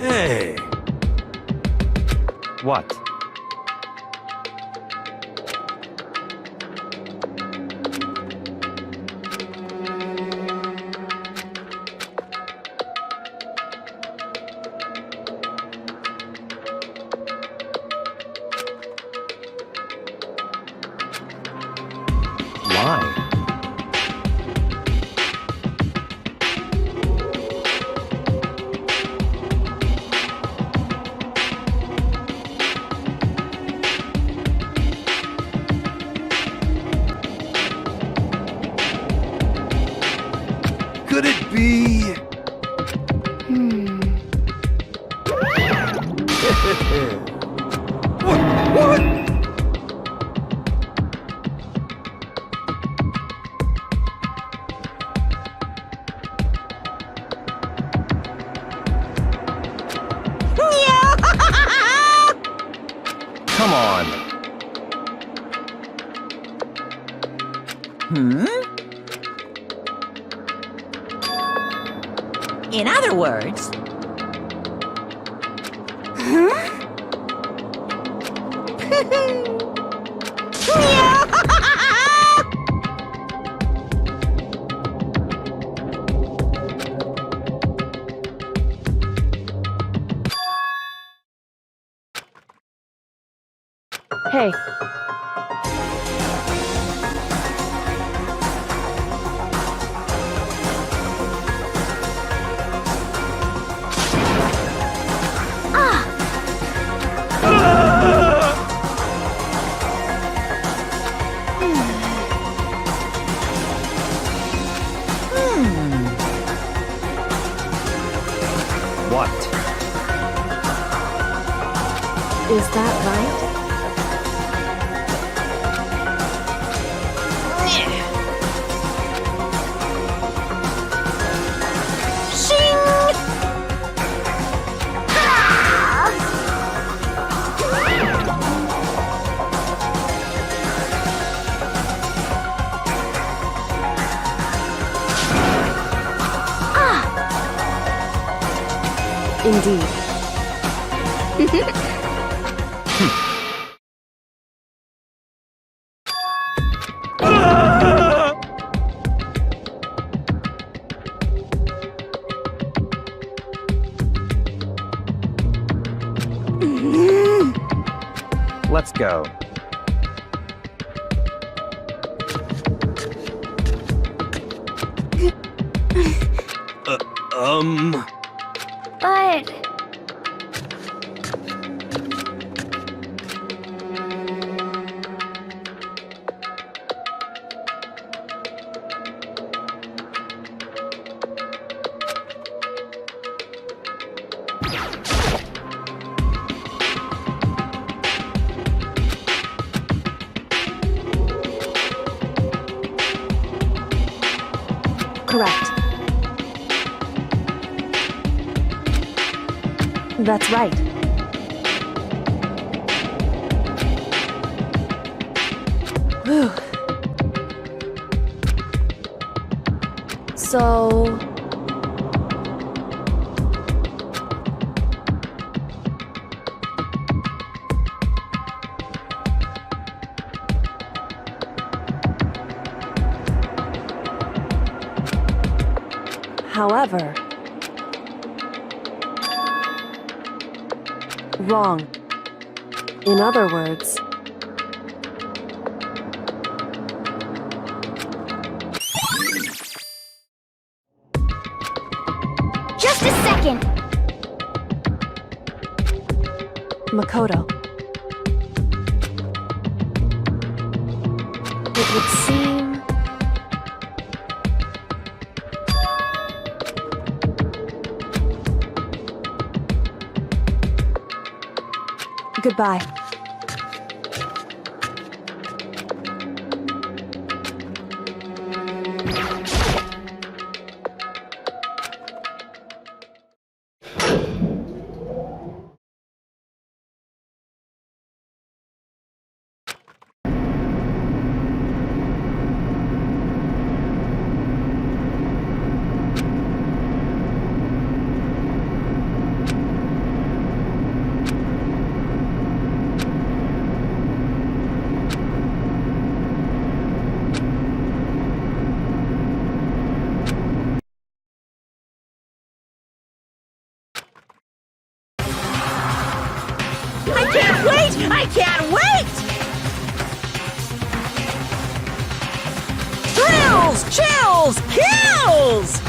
Hey! What? Why? Could it be? What? Come on. In other words... Hey, What? is that right? Indeed. go. But... Correct. That's right. Whew. So... However... Wrong. In other words... Just a second! Makoto. It would seem... Goodbye. I can't wait! Thrills, chills, kills!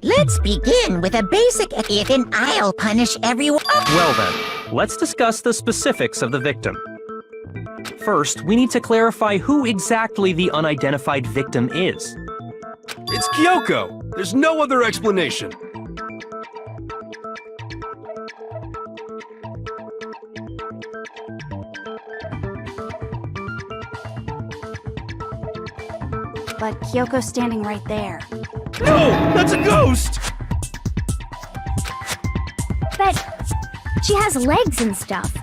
Let's begin with a basic if and I'll punish everyone. Well then, let's discuss the specifics of the victim. First, we need to clarify who exactly the unidentified victim is. It's Kyoko! There's no other explanation. But Kyoko's standing right there. No! That's a ghost! But she has legs and stuff.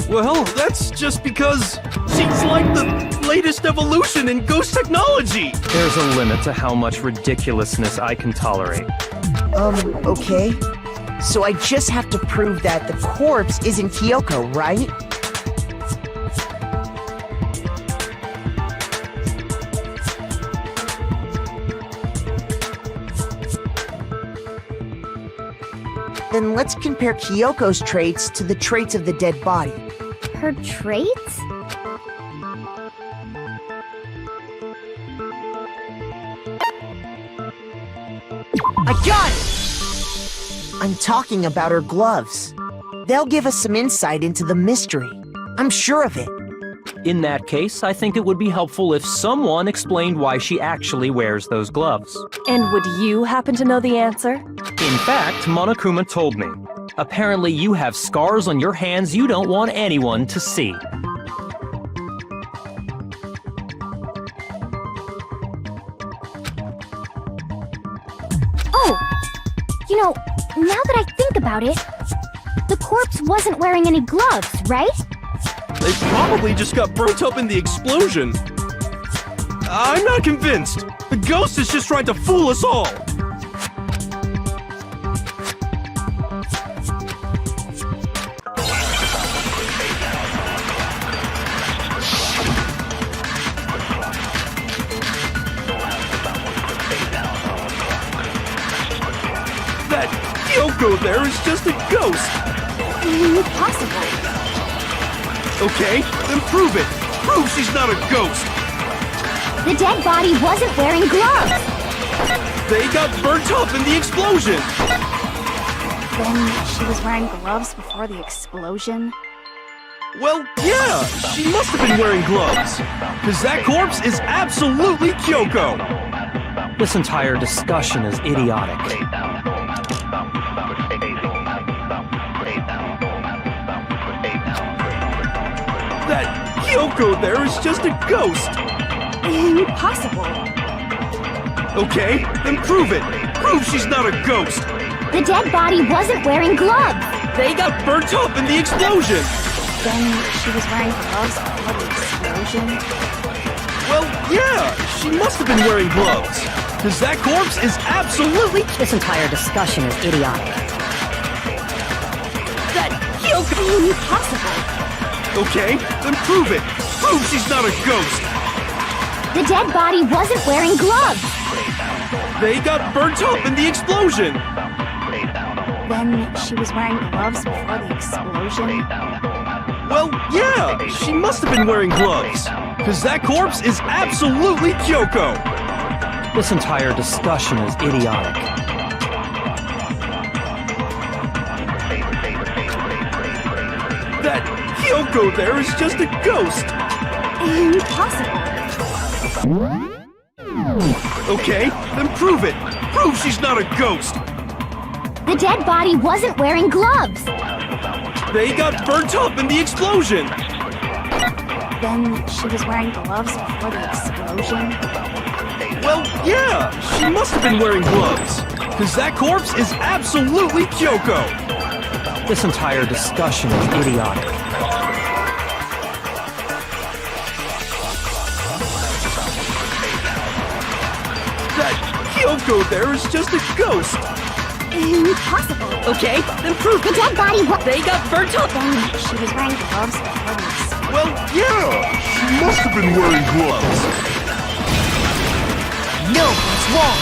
Well, that's just because she's like the latest evolution in ghost technology! There's a limit to how much ridiculousness I can tolerate. Okay. So I just have to prove that the corpse isn't Kyoko, right? Then let's compare Kyoko's traits to the traits of the dead body. Her traits? I got it! I'm talking about her gloves. They'll give us some insight into the mystery. I'm sure of it. In that case, I think it would be helpful if someone explained why she actually wears those gloves. And would you happen to know the answer? In fact, Monokuma told me. Apparently you have scars on your hands you don't want anyone to see. Oh! You know, now that I think about it, the corpse wasn't wearing any gloves, right? They probably just got burnt up in the explosion. I'm not convinced. The ghost is just trying to fool us all. That Kyoko there is just a ghost. Impossible. Okay, then prove it. Prove she's not a ghost. The dead body wasn't wearing gloves. They got burnt up in the explosion. Then she was wearing gloves before the explosion? Well, yeah, she must have been wearing gloves. Because that corpse is absolutely Kyoko. This entire discussion is idiotic. That Kyoko there is just a ghost. Impossible. Okay, then prove it. Prove she's not a ghost. The dead body wasn't wearing gloves. They got burnt up in the explosion. Then she was wearing gloves before the explosion? Well, yeah, she must have been wearing gloves. Because that corpse is absolutely... This entire discussion is idiotic. That Kyoko... Impossible. Okay, then prove it. Prove she's not a ghost. The dead body wasn't wearing gloves. They got burnt up in the explosion. Then she was wearing gloves before the explosion? Well, yeah, she must have been wearing gloves. Because that corpse is absolutely Kyoko. This entire discussion is idiotic. That Kyoko there is just a ghost. Impossible. Okay, then prove it. Prove she's not a ghost. The dead body wasn't wearing gloves. They got burnt up in the explosion. Then she was wearing gloves before the explosion? Well, yeah, she must have been wearing gloves. Because that corpse is absolutely Kyoko. This entire discussion is idiotic. That Kyoko there is just a ghost. Impossible. Okay, then prove The dead body they got burnt up. Then she was wearing gloves before the explosion? Well, yeah, she must have been wearing gloves. No, it's wrong.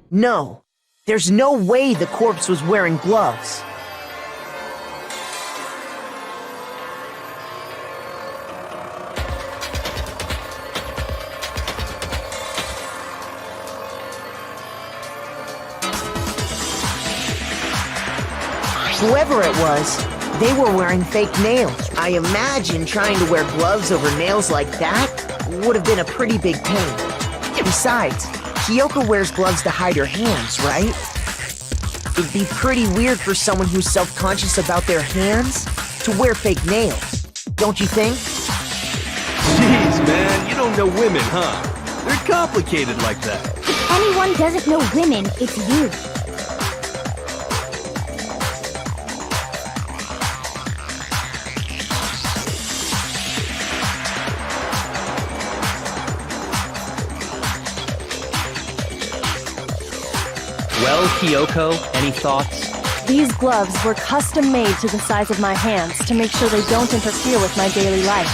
No, there's no way the corpse was wearing gloves. Whoever it was, they were wearing fake nails. I imagine trying to wear gloves over nails like that would have been a pretty big pain. Besides, Kyoko wears gloves to hide her hands, right? It'd be pretty weird for someone who's self-conscious about their hands to wear fake nails, don't you think? Jeez, man, you don't know women, huh? They're complicated like that. If anyone doesn't know women, it's you. Well, Kyoko, any thoughts? These gloves were custom made to the size of my hands to make sure they don't interfere with my daily life.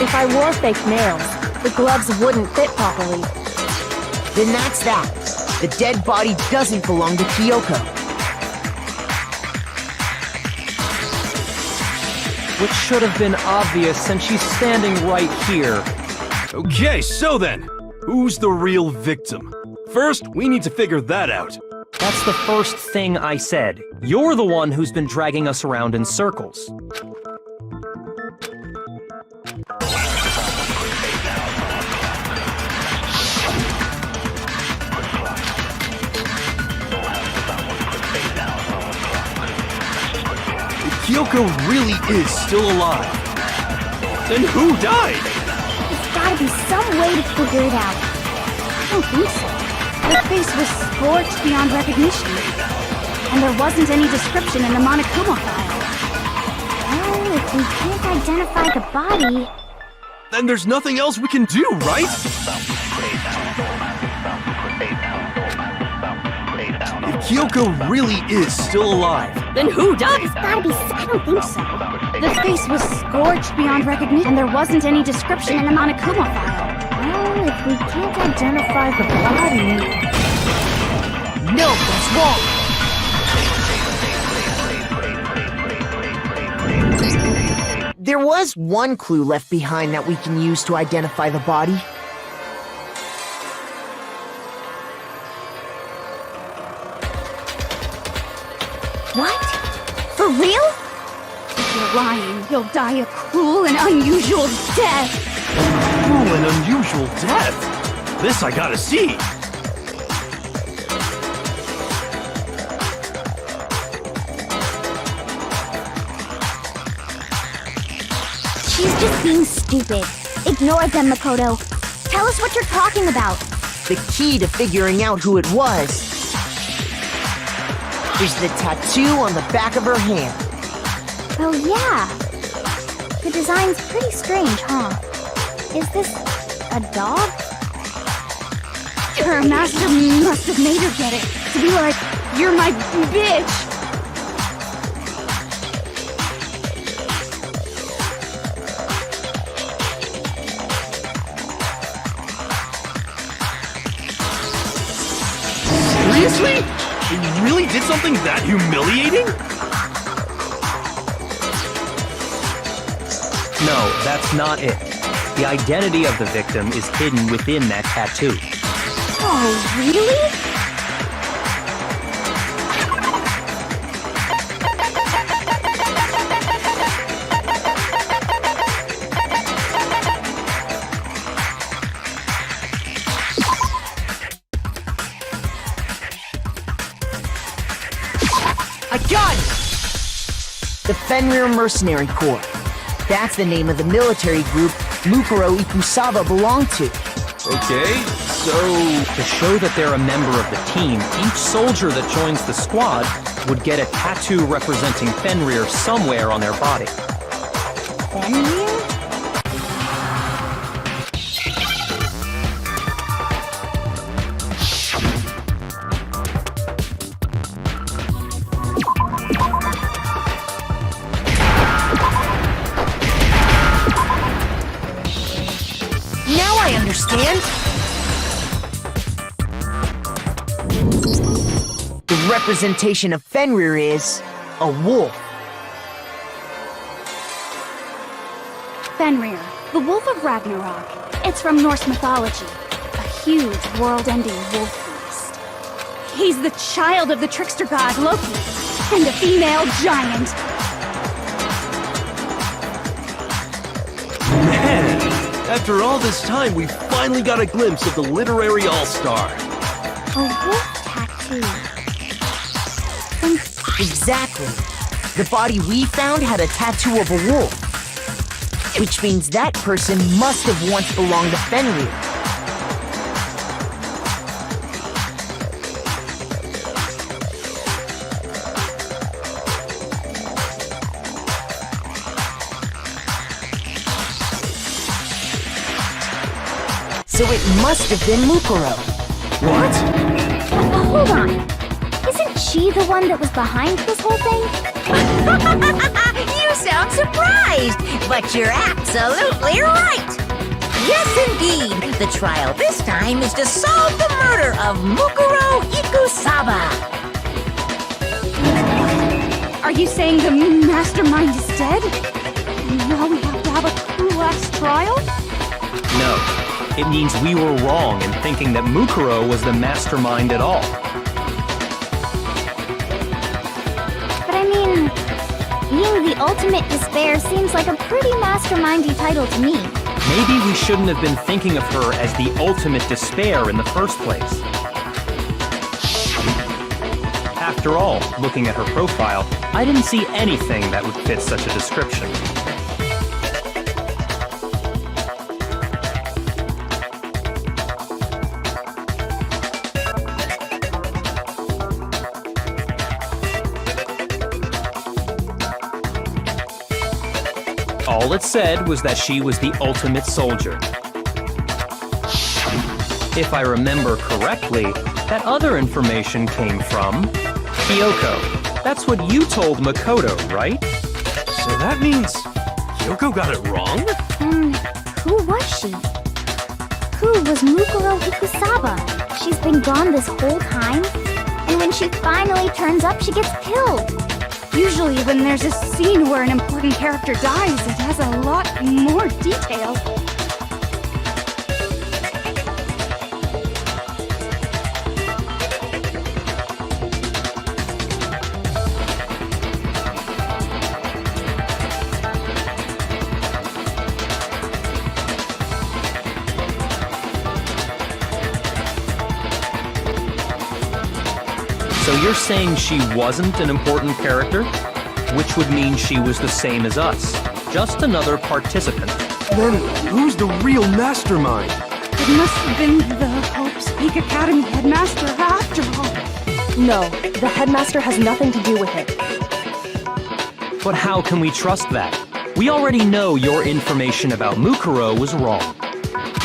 If I wore fake nails, the gloves wouldn't fit properly. Then that's that. The dead body doesn't belong to Kyoko. Which should have been obvious since she's standing right here. Okay, so then, who's the real victim? First, we need to figure that out. That's the first thing I said. You're the one who's been dragging us around in circles. If Kyoko really is still alive, then who died? There's gotta be some way to figure it out. I don't think so. Her face was scorched beyond recognition. And there wasn't any description in the Monokuma file. Well, if we can't identify the body... Then there's nothing else we can do, right? If Kyoko really is still alive, Then who died? There's gotta be... I don't think so. The face was scorched beyond recognition, and there wasn't any description in the Monokuma file. Well, if we can't identify the body... No, that's wrong. There was one clue left behind that we can use to identify the body. What? For real? If you're lying, you'll die a cruel and unusual death. cruel and unusual death. This I gotta see. She's just being stupid. Ignore them, Makoto. Tell us what you're talking about. The key to figuring out who it was is the tattoo on the back of her hand. Oh, yeah. The design's pretty strange, huh? Is this a dog? Her master must have made her get it. To be like, you're my bitch. Seriously? He really did something that humiliating? No, that's not it. The identity of the victim is hidden within that tattoo. Oh, really? I got it! The Fenrir Mercenary Corps. That's the name of the military group Mukuro Ikusawa belonged to. Okay, so... To show that they're a member of the team, each soldier that joins the squad would get a tattoo representing Fenrir somewhere on their body. Fenrir? Now I understand! The representation of Fenrir is a wolf. Fenrir, the Wolf of Ragnarok. It's from Norse mythology. A huge, world-ending wolf beast. He's the child of the trickster god Loki, and a female giant. Man, after all this time, we finally got a glimpse of the literary all-star. A wolf tattoo. Exactly. The body we found had a tattoo of a wolf. Which means that person must have once belonged to Fenrir. So it must have been Mukuro. What? Hold on. Isn't she the one that was behind this whole thing? You sound surprised, but you're absolutely right. Yes, indeed. The trial this time is to solve the murder of Mukuro Ikusaba. Are you saying the mastermind is dead? Now we have to have a true last trial? No. It means we were wrong in thinking that Mukuro was the mastermind at all. But I mean, being the ultimate despair seems like a pretty mastermindy title to me. Maybe we shouldn't have been thinking of her as the ultimate despair in the first place. After all, looking at her profile, I didn't see anything that would fit such a description. All it said was that she was the ultimate soldier. If I remember correctly, that other information came from Kyoko. That's what you told Makoto, right? So that means Kyoko got it wrong? Who was she? Who was Mukuro Ikusaba? She's been gone this whole time? And when she finally turns up, she gets killed. Usually when there's a scene where an important character dies, it has a lot more detail. So you're saying she wasn't an important character? Which would mean she was the same as us. Just another participant. Then who's the real mastermind? It must have been the Hope's Peak Academy headmaster after all. No, the headmaster has nothing to do with it. But how can we trust that? We already know your information about Mukuro was wrong.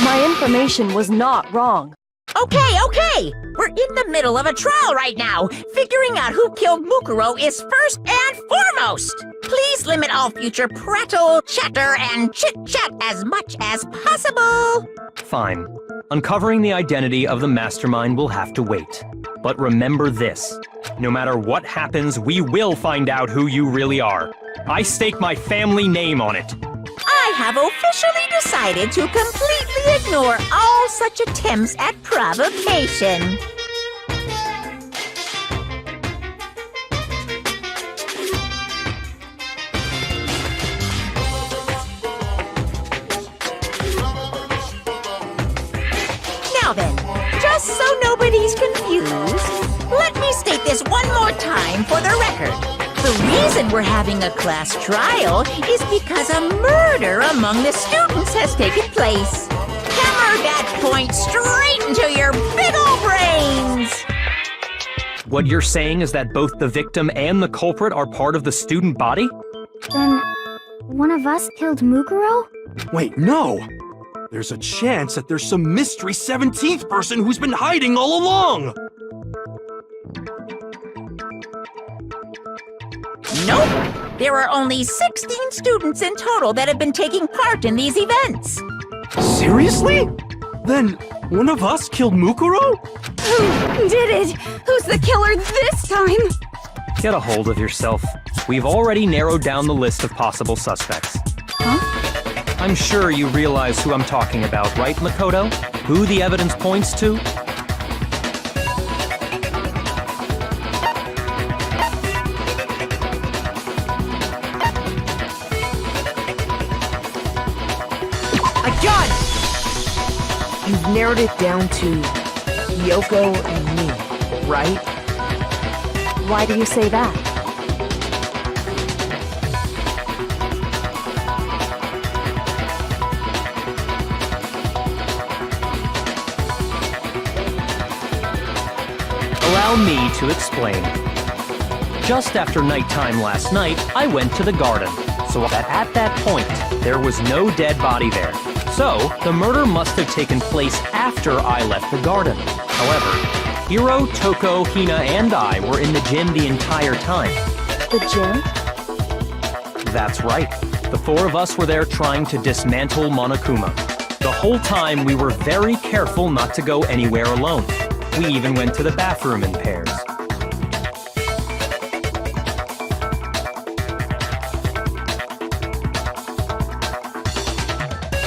My information was not wrong. Okay. We're in the middle of a trial right now. Figuring out who killed Mukuro is first and foremost. Please limit all future prattle, chatter, and chit-chat as much as possible. Fine. Uncovering the identity of the mastermind will have to wait. But remember this. No matter what happens, we will find out who you really are. I stake my family name on it. I have officially decided to completely ignore all such attempts at provocation. Now then, just so nobody's confused, let me state this one more time for the record. The reason we're having a class trial is because a murder among the students has taken place. Hammer that point straight into your big ol' brains! What you're saying is that both the victim and the culprit are part of the student body? Then, one of us killed Mukuro? Wait, no! There's a chance that there's some mystery 17th person who's been hiding all along! Nope! There are only 16 students in total that have been taking part in these events. Seriously? Then, one of us killed Mukuro? Who did it? Who's the killer this time? Get a hold of yourself. We've already narrowed down the list of possible suspects. Huh? I'm sure you realize who I'm talking about, right, Makoto? Who the evidence points to? You've narrowed it down to Kyoko and me, right? Why do you say that? Allow me to explain. Just after nighttime last night, I went to the garden, so that at that point, there was no dead body there. So, the murder must have taken place after I left the garden. However, Hiro, Toko, Hina, and I were in the gym the entire time. The gym? That's right. The four of us were there trying to dismantle Monokuma. The whole time we were very careful not to go anywhere alone. We even went to the bathroom in pairs.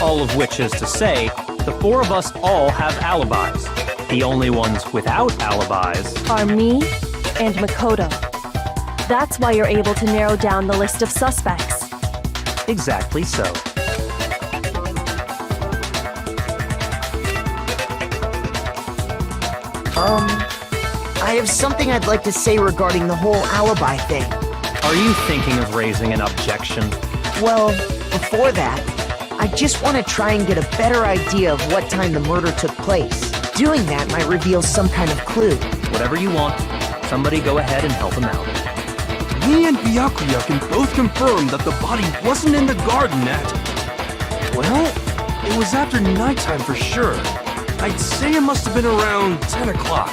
All of which is to say, the four of us all have alibis. The only ones without alibis Are me and Makoto. That's why you're able to narrow down the list of suspects. exactly so. I have something I'd like to say regarding the whole alibi thing. Are you thinking of raising an objection? Well, before that, I just want to try and get a better idea of what time the murder took place. Doing that might reveal some kind of clue. Whatever you want. Somebody go ahead and help him out. Me and Byakuya can both confirm that the body wasn't in the garden at... Well, it was after nighttime for sure. I'd say it must have been around 10 o'clock.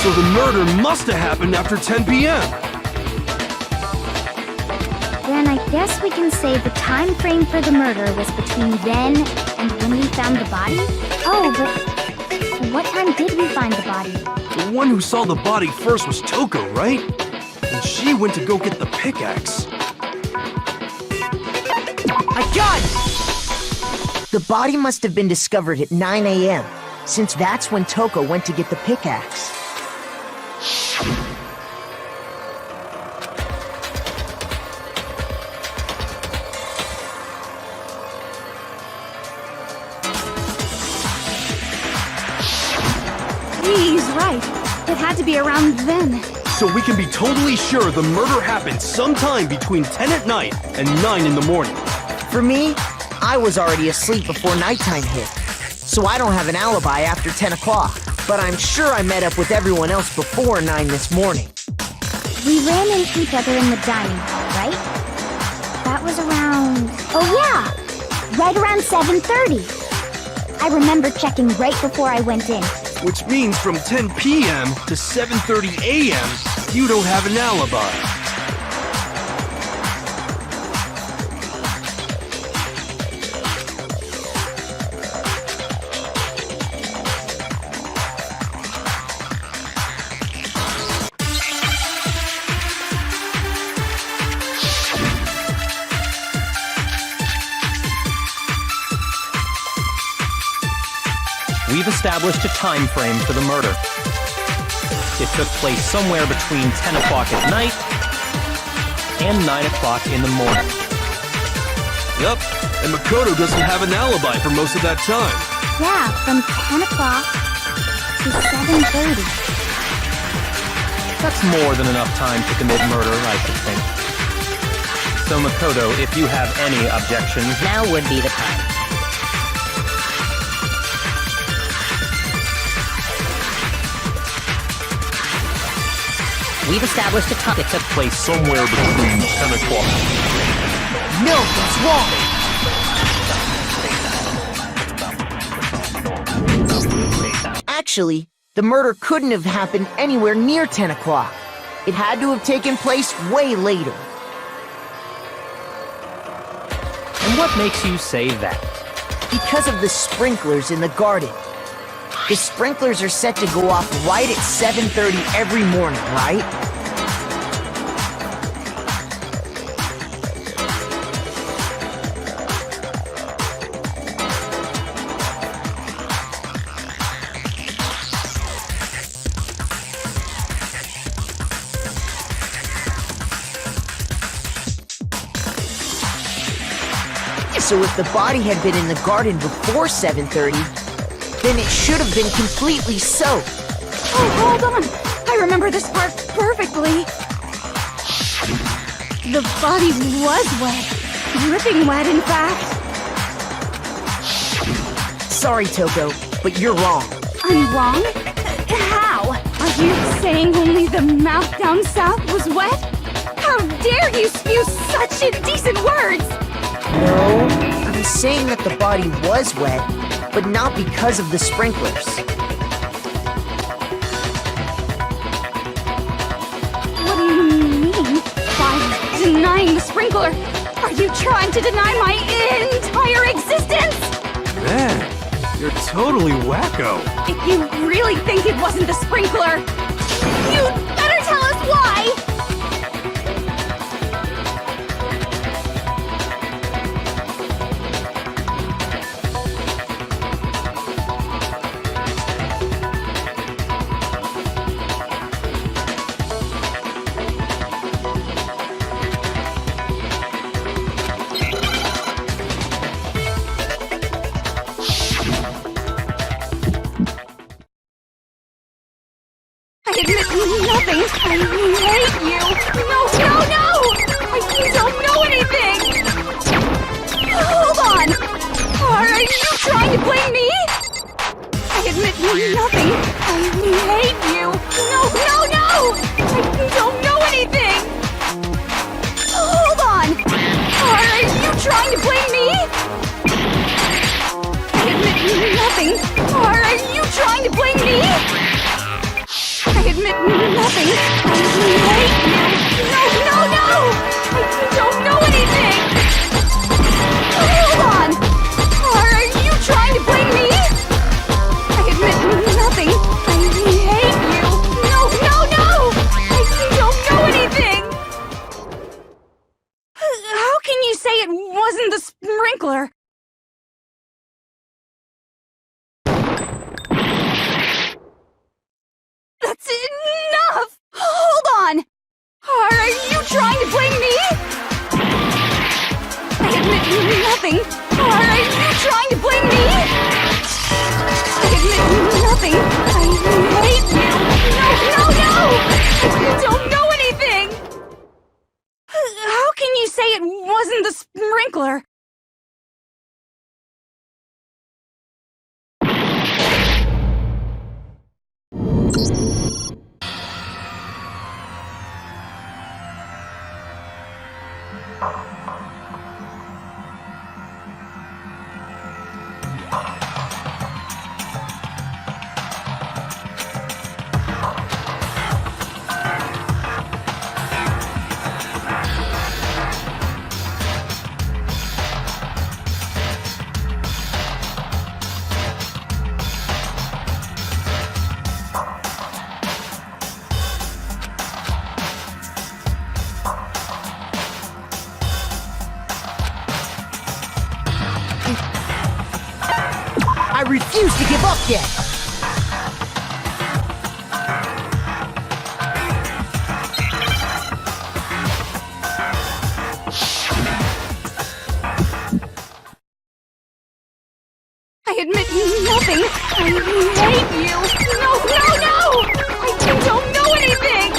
So the murder must have happened after 10 p.m. Then I guess we can say the time frame for the murder was between then and when we found the body? Oh, but what time did we find the body? The one who saw the body first was Toko, right? And she went to go get the pickaxe. I got it! The body must have been discovered at 9 a.m., since that's when Toko went to get the pickaxe. He's right. It had to be around then. So we can be totally sure the murder happened sometime between 10 at night and 9 in the morning. For me, I was already asleep before nighttime hit, so I don't have an alibi after 10 o'clock. But I'm sure I met up with everyone else before 9 this morning. We ran into each other in the dining hall, right? That was around... Oh yeah! Right around 7:30. I remember checking right before I went in. Which means from 10 p.m. to 7:30 a.m., you don't have an alibi. We've established a time frame for the murder. It took place somewhere between 10 o'clock at night and 9 o'clock in the morning. Yup, and Makoto doesn't have an alibi for most of that time. Yeah, from 10 o'clock to 7:30. That's more than enough time to commit murder, I should think. So Makoto, if you have any objections, Now would be the time. We've established a time. It took place Somewhere between 10 o'clock. No, that's wrong! Actually, the murder couldn't have happened anywhere near 10 o'clock. It had to have taken place way later. and what makes you say that? Because of the sprinklers in the garden. The sprinklers are set to go off right at 7:30 every morning, right? So if the body had been in the garden before 7:30, then it should have been completely soaked. Oh, hold on! I remember this part perfectly. The body was wet. Dripping wet, in fact. Sorry, Toko, but you're wrong. I'm wrong? How? Are you saying only the mouth down south was wet? How dare you spew such indecent words! No, I'm saying that the body was wet, but not because of the sprinklers. What do you mean by denying the sprinkler? Are you trying to deny my entire existence? Man, you're totally wacko. If you really think it wasn't the sprinkler, you'd better tell us why! I admit nothing. I hate you. No, no, no! I don't know anything! Hold on! Are you trying to blame me? I admit nothing. I hate you. No, no, no! I don't know anything! Hold on! Are you trying to blame me? I admit nothing. Are you trying to blame me? I admit nothing. I hate you. No, no, no! I don't know anything! Hold on! Are you trying to blame me? I admit nothing. I hate you. No, no, no! I don't know anything! How can you say it wasn't the sprinkler? That's enough! Hold on! Are you trying to blame me? I admit nothing. Are you trying to blame me? I admit nothing. I hate you. No, no, no! I don't know anything! How can you say it wasn't the sprinkler? I refuse to give up yet! I admit nothing. I hate you. No, no, no! I don't know anything!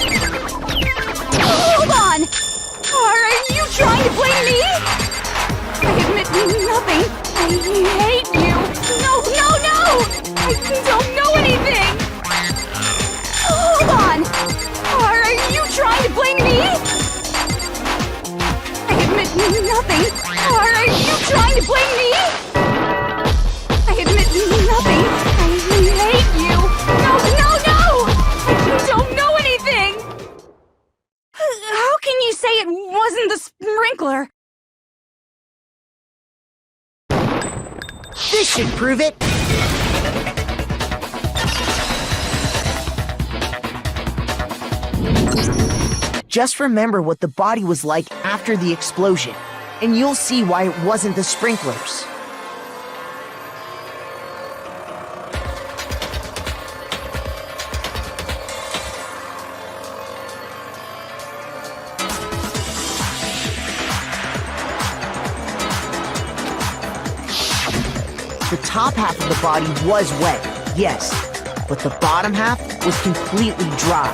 Hold on! Are you trying to blame me? I admit nothing. I hate you. No, no, no! I don't know anything! Hold on! Are you trying to blame me? I admit nothing. Are you trying to blame me? I admit nothing. I hate you. No, no, no! I don't know anything! How can you say it wasn't the sprinkler? This should prove it! Just remember what the body was like after the explosion, and you'll see why it wasn't the sprinklers. The top half of the body was wet, yes, but the bottom half was completely dry.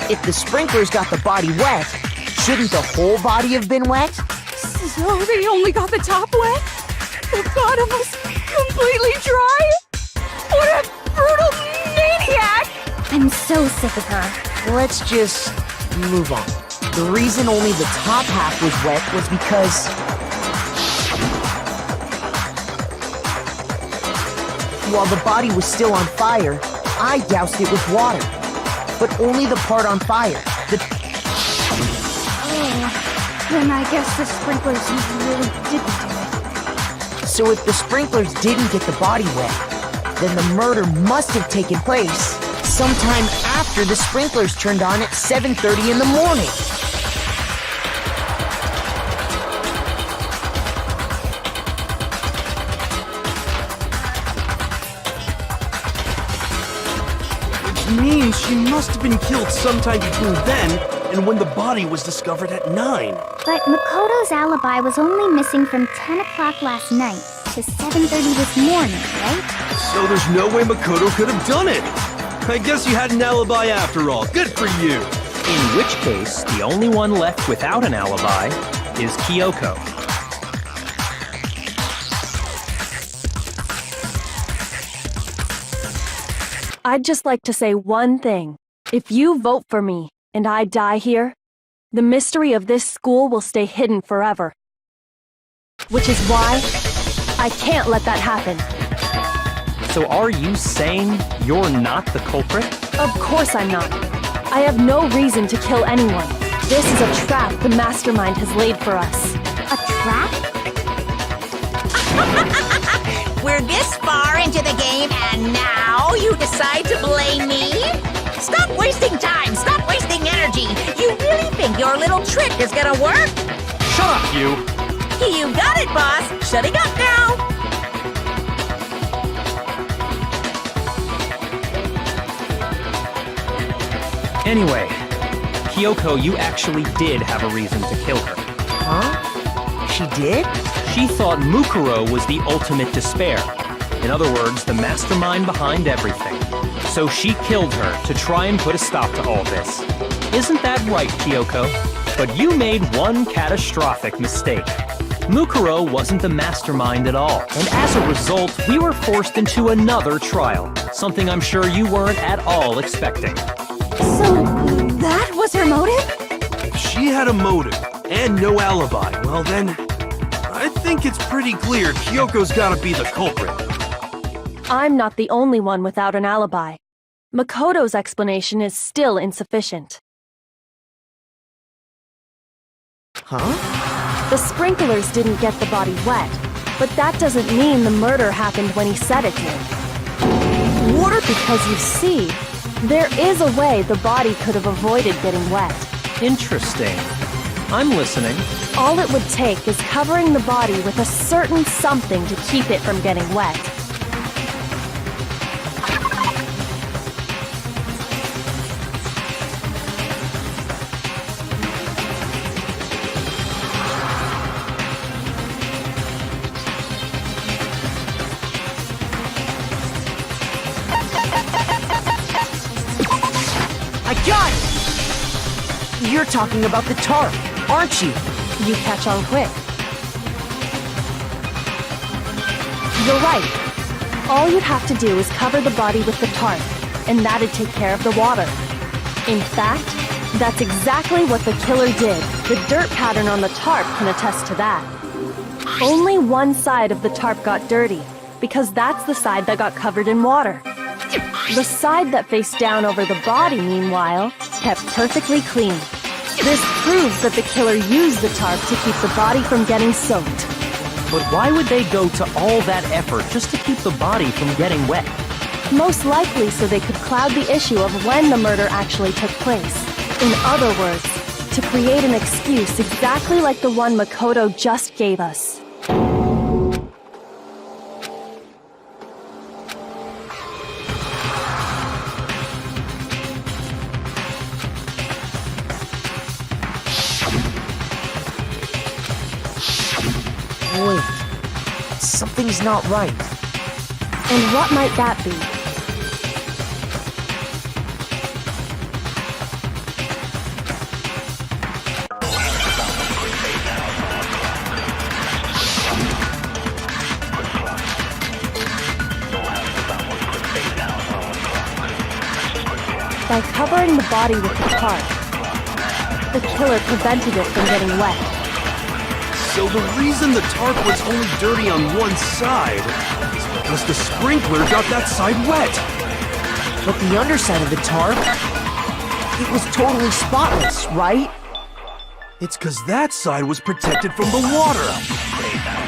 If the sprinklers got the body wet, shouldn't the whole body have been wet? So they only got the top wet? The bottom was completely dry? What a brutal maniac! I'm so sick of her. Let's just move on. The reason only the top half was wet was because... while the body was still on fire, I doused it with water. But only the part on fire. Then I guess the sprinklers really didn't do it. So if the sprinklers didn't get the body wet, then the murder must have taken place sometime after the sprinklers turned on at 7:30 in the morning. Which means she must have been killed sometime between then and when the body was discovered at 9. But Makoto's alibi was only missing from 10 o'clock last night to 7:30 this morning, right? So there's no way Makoto could have done it. I guess you had an alibi after all. Good for you. In which case, the only one left without an alibi is Kyoko. I'd just like to say one thing. If you vote for me and I die here, the mystery of this school will stay hidden forever. Which is why I can't let that happen. So are you saying you're not the culprit? Of course I'm not. I have no reason to kill anyone. This is a trap the mastermind has laid for us. A trap? We're this far into the game and now you decide to blame me? Stop wasting time! Stop wasting energy! You really think your little trick is gonna work? Shut up, you! You got it, boss! Shutting up now! Anyway, Kyoko, you actually did have a reason to kill her. Huh? She did? She thought Mukuro was the ultimate despair. In other words, the mastermind behind everything. So she killed her to try and put a stop to all this. Isn't that right, Kyoko? But you made one catastrophic mistake. Mukuro wasn't the mastermind at all, and as a result, we were forced into another trial, something I'm sure you weren't at all expecting. So, that was her motive? If she had a motive and no alibi, well then, I think it's pretty clear Kyoko's gotta be the culprit. I'm not the only one without an alibi. Makoto's explanation is still insufficient. Huh? The sprinklers didn't get the body wet, but that doesn't mean the murder happened when he said it did. Water, because you see, there is a way the body could have avoided getting wet. Interesting. I'm listening. All it would take is covering the body with a certain something to keep it from getting wet. I got it! You're talking about the tarp, aren't you? You catch on quick. You're right. All you'd have to do is cover the body with the tarp, and that'd take care of the water. In fact, that's exactly what the killer did. The dirt pattern on the tarp can attest to that. Only one side of the tarp got dirty, because that's the side that got covered in water. The side that faced down over the body, meanwhile, kept perfectly clean. This proves that the killer used the tarp to keep the body from getting soaked. But why would they go to all that effort just to keep the body from getting wet? Most likely so they could cloud the issue of when the murder actually took place. In other words, to create an excuse exactly like the one Makoto just gave us. Wait, something's not right. And what might that be? By covering the body with the tarp, the killer prevented it from getting wet. So the reason the tarp was only dirty on one side is because the sprinkler got that side wet. But the underside of the tarp, it was totally spotless, right? It's because that side was protected from the water.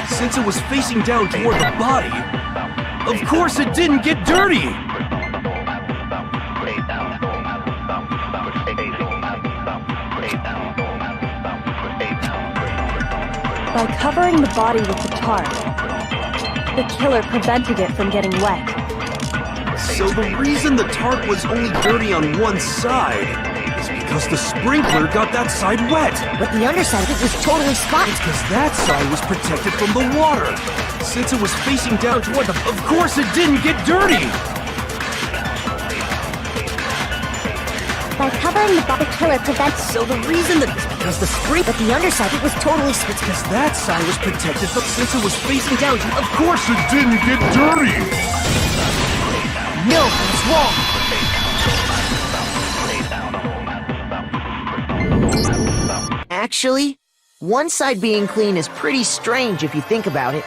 Since it was facing down toward the body, of course it didn't get dirty. By covering the body with the tarp, the killer prevented it from getting wet. So the reason the tarp was only dirty on one side is because the sprinkler got that side wet. But the underside of it was totally spotless. Because that side was protected from the water. Since it was facing down toward the... Of course it didn't get dirty! By covering the body, killer prevents. So the reason that... Because the sprinkler... But the underside, it was totally spotless. Because that side was protected from... Since it was facing down to... Of course it didn't get dirty! No, it's wrong. Actually, one side being clean is pretty strange if you think about it.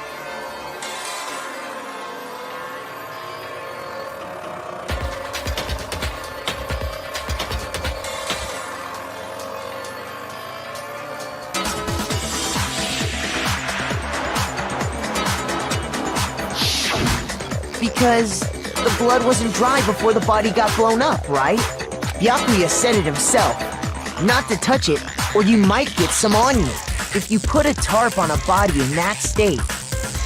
Because the blood wasn't dry before the body got blown up, right? Byakuya said it himself. Not to touch it, or you might get some on you. If you put a tarp on a body in that state,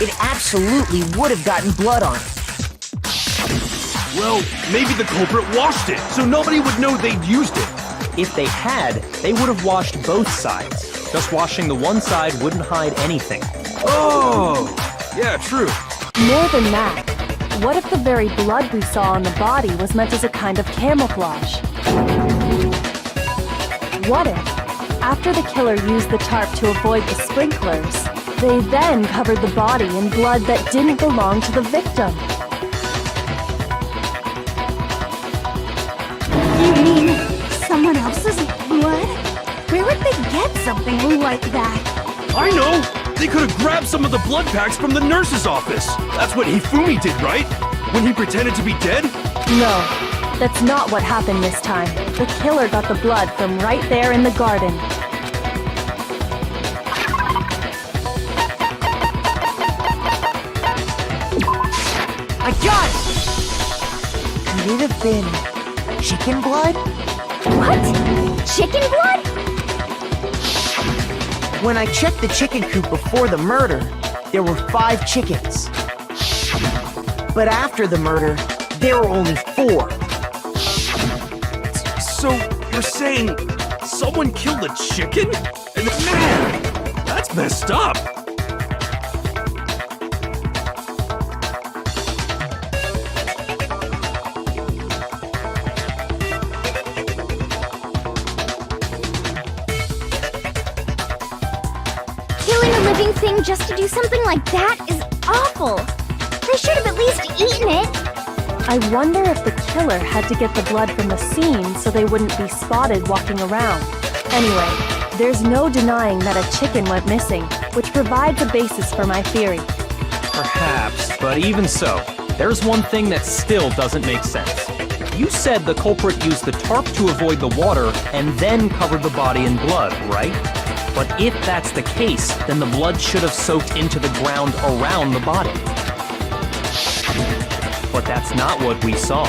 it absolutely would have gotten blood on it. Well, maybe the culprit washed it, so nobody would know they'd used it. If they had, they would have washed both sides. Just washing the one side wouldn't hide anything. Oh, yeah, true. More than that, what if the very blood we saw on the body was meant as a kind of camouflage? What if, after the killer used the tarp to avoid the sprinklers, they then covered the body in blood that didn't belong to the victim? You mean someone else's blood? Where would they get something like that? I know! They could have grabbed some of the blood packs from the nurse's office. That's what Hifumi did, right? When he pretended to be dead? No, that's not what happened this time. The killer got the blood from right there in the garden. I got it! Could it have been chicken blood? What? Chicken blood? When I checked the chicken coop before the murder, there were 5 chickens. But after the murder, there were only 4. So, you're saying someone killed a chicken? And man, that's messed up. Killing a living thing just to do something like that is awful. They should have at least eaten it. I wonder if the killer had to get the blood from the scene so they wouldn't be spotted walking around. Anyway, there's no denying that a chicken went missing, which provides a basis for my theory. Perhaps, but even so, there's one thing that still doesn't make sense. You said the culprit used the tarp to avoid the water and then covered the body in blood, right? But if that's the case, then the blood should have soaked into the ground around the body. But that's not what we saw.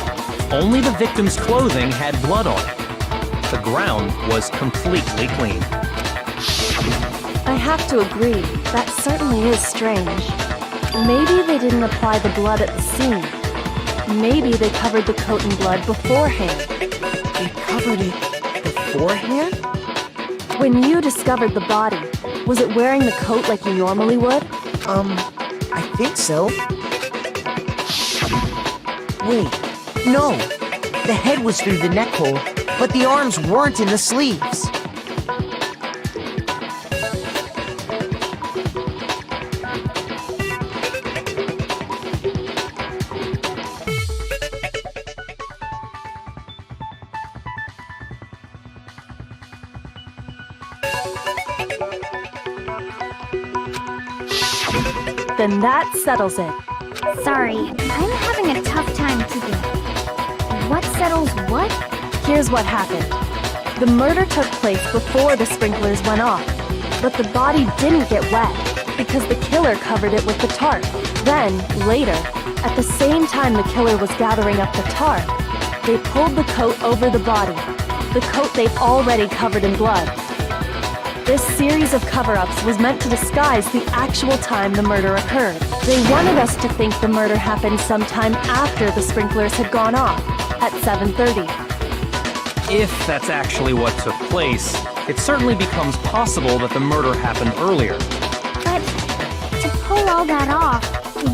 Only the victim's clothing had blood on it. The ground was completely clean. I have to agree, that certainly is strange. Maybe they didn't apply the blood at the scene. Maybe they covered the coat in blood beforehand. They covered it beforehand? When you discovered the body, was it wearing the coat like you normally would? I think so. Wait, no. The head was through the neck hole, but the arms weren't in the sleeves. Then that settles it. Sorry, I'm having a tough time keeping. What settles what? Here's what happened. The murder took place before the sprinklers went off, but the body didn't get wet because the killer covered it with the tarp. Then, later, at the same time the killer was gathering up the tarp, they pulled the coat over the body, the coat they've already covered in blood. This series of cover-ups was meant to disguise the actual time the murder occurred. They wanted us to think the murder happened sometime after the sprinklers had gone off, at 7:30. If that's actually what took place, it certainly becomes possible that the murder happened earlier. But to pull all that off,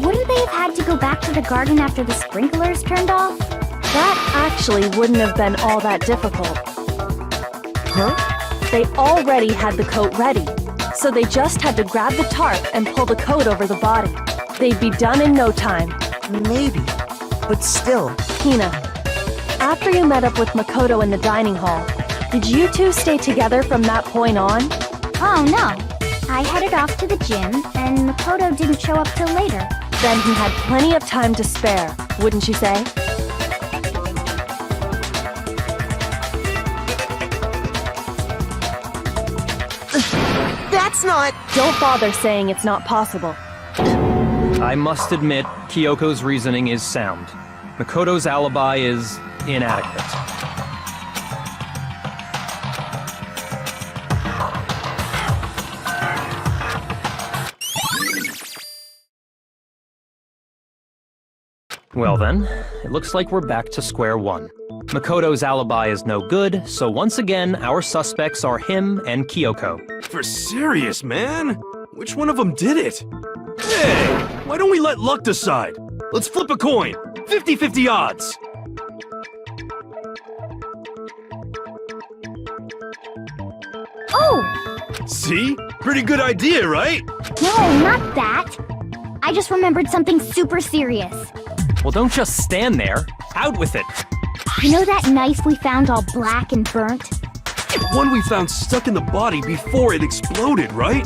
wouldn't they have had to go back to the garden after the sprinklers turned off? That actually wouldn't have been all that difficult. Huh? They already had the coat ready, so they just had to grab the tarp and pull the coat over the body. They'd be done in no time. Maybe. But still. Hina, after you met up with Makoto in the dining hall, did you two stay together from that point on? Oh no. I headed off to the gym, and Makoto didn't show up till later. Then he had plenty of time to spare, wouldn't you say? That's not... Don't bother saying it's not possible. I must admit, Kyoko's reasoning is sound. Makoto's alibi is inadequate. Well then, it looks like we're back to square one. Makoto's alibi is no good, so once again, our suspects are him and Kyoko. For serious, man? Which one of them did it? Hey, why don't we let luck decide? Let's flip a coin. 50-50 odds. Oh! See? Pretty good idea, right? No, not that. I just remembered something super serious. Well, don't just stand there. Out with it. You know that knife we found all black and burnt? The one we found stuck in the body before it exploded, right?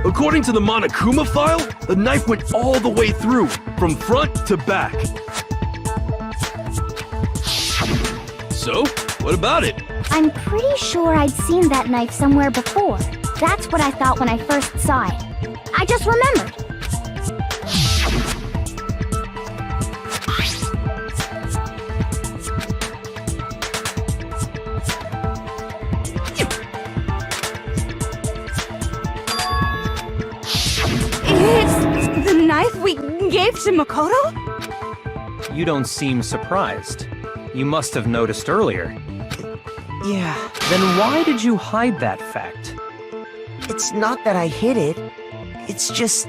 According to the Monokuma file, the knife went all the way through, from front to back. So, what about it? I'm pretty sure I'd seen that knife somewhere before. That's what I thought when I first saw it. I just remembered. It's the knife we gave to Makoto? You don't seem surprised. You must have noticed earlier. Yeah. Then why did you hide that fact? It's not that I hid it. It's just...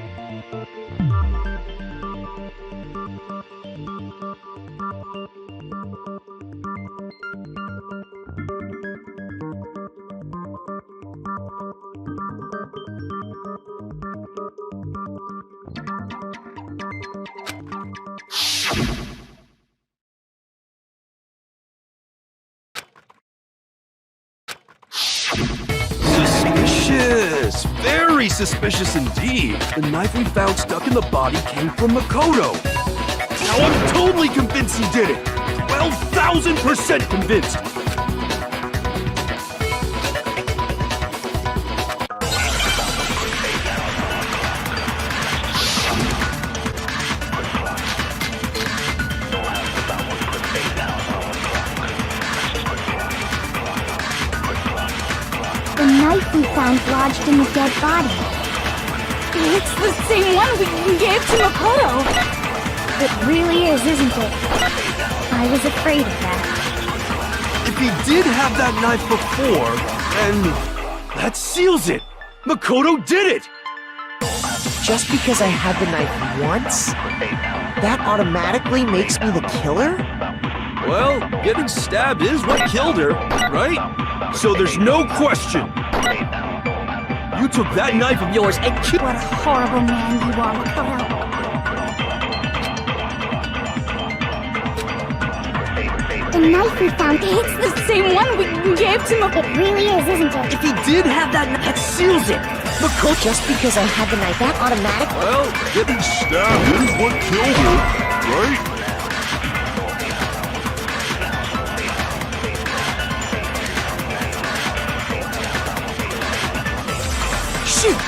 Suspicious! Very suspicious indeed. The knife we found stuck in the body came from Makoto. Now I'm totally convinced he did it! 12,000% convinced! The knife we found lodged in the dead body. It's the same one we gave to Makoto. It really is, isn't it? I was afraid of that. If he did have that knife before, then that seals it! Makoto did it! Just because I had the knife once, that automatically makes me the killer? Well, getting stabbed is what killed her, right? So there's no question. You took that knife of yours and killed... What a horrible man you are, Makoto. The knife we found, It's the same one we gave to Makoto. it really is, isn't it? If he did have that knife, that seals it! Just because I had the knife, that automatic. Well, getting stabbed is what killed her, right? Shoot!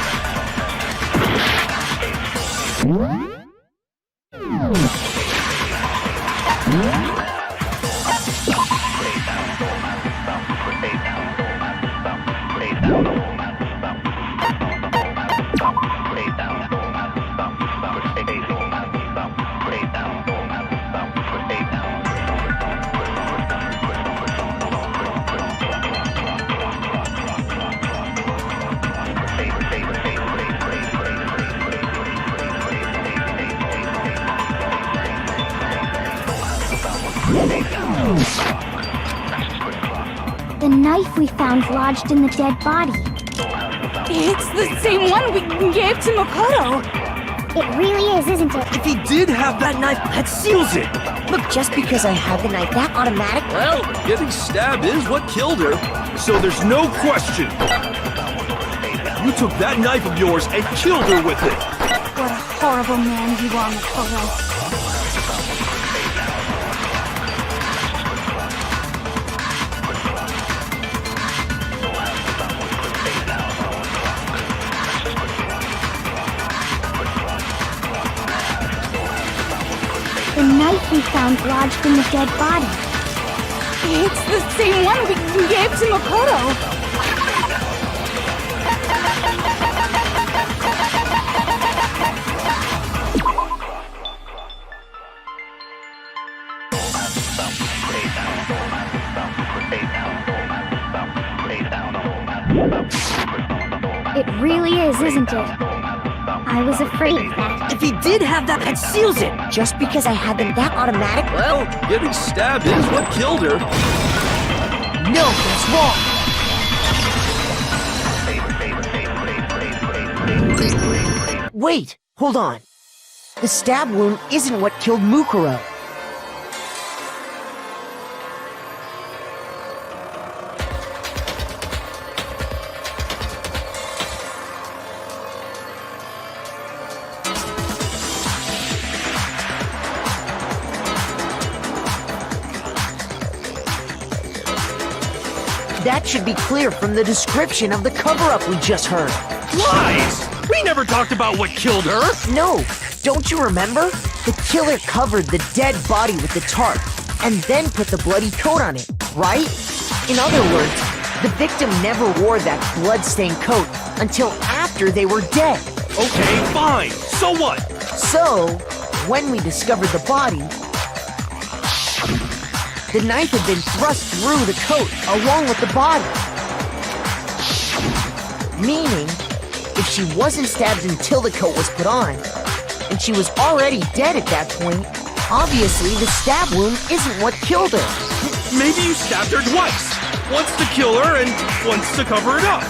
The knife we found lodged in the dead body. It's the same one we gave to Makoto. It really is, isn't it? If he did have that knife, that seals it. Look, just because I had the knife, that automatic. Well, getting stabbed is what killed her, so there's no question. You took that knife of yours and killed her with it. What a horrible man you are, Makoto. The knife we found lodged in the dead body. It's the same one we gave to Makoto. It really is, isn't it? I was afraid of that. If he did have that seals it. Just because I had them, that automatic. Well, getting stabbed is what killed her. No, that's wrong. Wait, hold on. The stab wound isn't what killed Mukuro. That should be clear from the description of the cover-up we just heard. Lies! We never talked about what killed her! No, don't you remember? The killer covered the dead body with the tarp and then put the bloody coat on it, right? In other words, the victim never wore that blood-stained coat until after they were dead. Okay, fine. So what? So, when we discovered the body, the knife had been thrust through the coat along with the body. Meaning, if she wasn't stabbed until the coat was put on, and she was already dead at that point, obviously the stab wound isn't what killed her. Maybe you stabbed her twice. Once to kill her and once to cover it up.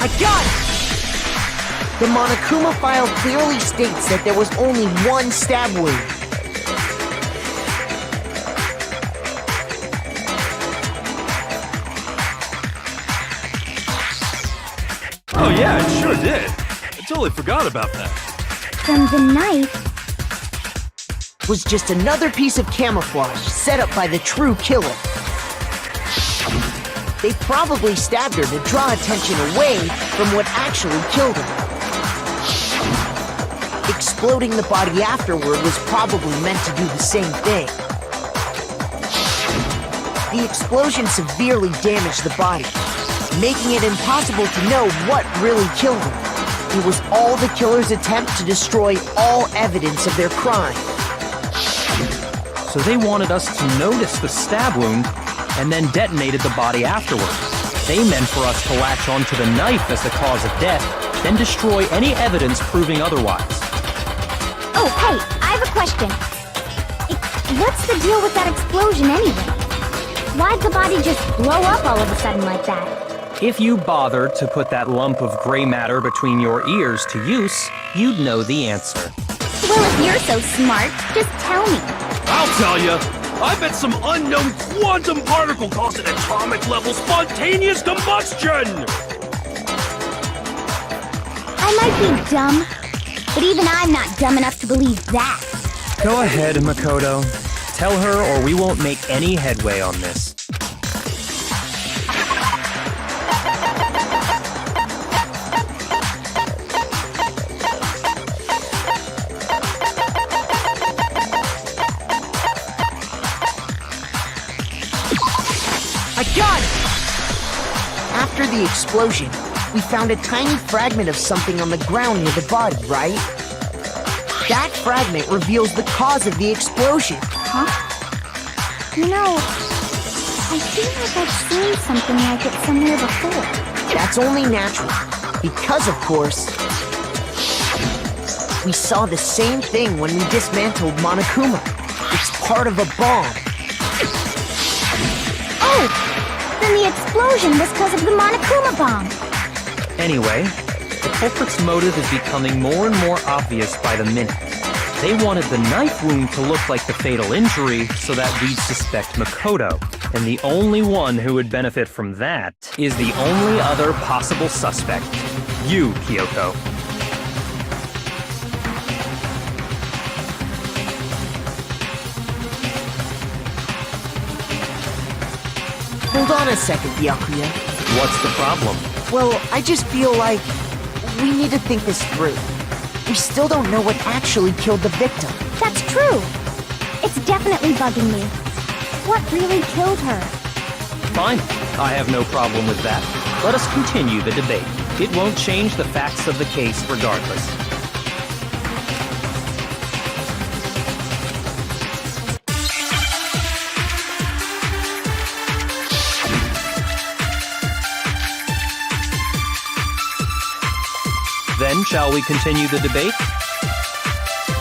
I got it! The Monokuma file clearly states that there was only one stab wound. Oh yeah, it sure did. I totally forgot about that. Then the knife Was just another piece of camouflage set up by the true killer. They probably stabbed her to draw attention away from what actually killed her. Exploding the body afterward was probably meant to do the same thing. The explosion severely damaged the body, making it impossible to know what really killed her. It was all the killer's attempt to destroy all evidence of their crime. So they wanted us to notice the stab wound and then detonated the body afterward. They meant for us to latch onto the knife as the cause of death, then destroy any evidence proving otherwise. Oh, hey, I have a question. What's the deal with that explosion anyway? Why'd the body just blow up all of a sudden like that? If you bothered to put that lump of gray matter between your ears to use, you'd know the answer. Well, if you're so smart, just tell me. I'll tell you. I bet some unknown quantum particle caused an atomic level spontaneous combustion! I might be dumb, but even I'm not dumb enough to believe that. Go ahead, Makoto. Tell her or we won't make any headway on this. I got it! After the explosion, we found a tiny fragment of something on the ground near the body, right? That fragment reveals the cause of the explosion. Huh? You know, I feel like I've seen something like it somewhere before. That's only natural, because of course, we saw the same thing when we dismantled Monokuma. It's part of a bomb. Oh! Then the explosion was because of the Monokuma bomb. Anyway, the culprit's motive is becoming more and more obvious by the minute. They wanted the knife wound to look like the fatal injury so that we'd suspect Makoto. And the only one who would benefit from that is the only other possible suspect. You, Kyoko. Hold on a second, Byakuya. What's the problem? Well, I just feel like we need to think this through. We still don't know what actually killed the victim. That's true. It's definitely bugging me. What really killed her? Fine. I have no problem with that. Let us continue the debate. It won't change the facts of the case regardless. Then, shall we continue the debate?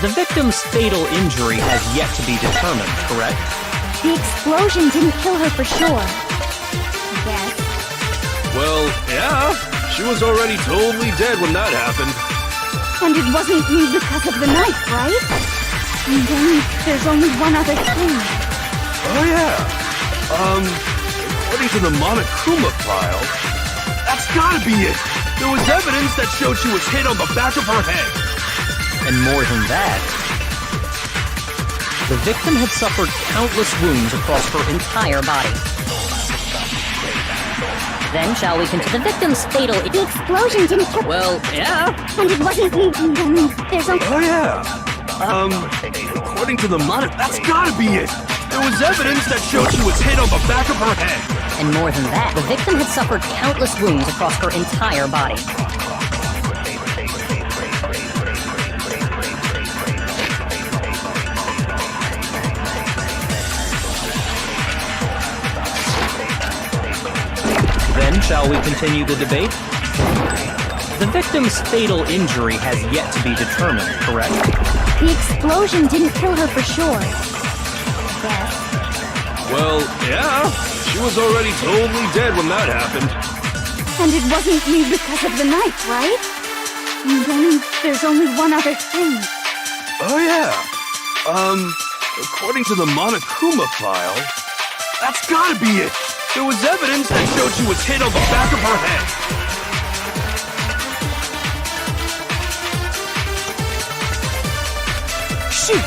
The victim's fatal injury has yet to be determined, correct? The explosion didn't kill her for sure. I guess. Well, yeah. She was already totally dead when that happened. And it wasn't me because of the knife, right? And then there's only one other thing. Oh, yeah. According to the Monokuma file, that's gotta be it. There was evidence that showed she was hit on the back of her head. And more than that, the victim had suffered countless wounds across her entire body. Then shall we continue? The victim's fatal... The explosion didn't kill... Well, yeah. And it wasn't me. There's only... Oh, yeah. According to the that's gotta be it. There was evidence that showed she was hit on the back of her head. And more than that, the victim had suffered countless wounds across her entire body. Then, shall we continue the debate? The victim's fatal injury has yet to be determined, correct? The explosion didn't kill her for sure. I guess. Well, yeah. She was already totally dead when that happened. And it wasn't me because of the knife, right? And then there's only one other thing. Oh, yeah. According to the Monokuma file, that's gotta be it. There was evidence that showed she was hit on the back of her head. Shoot!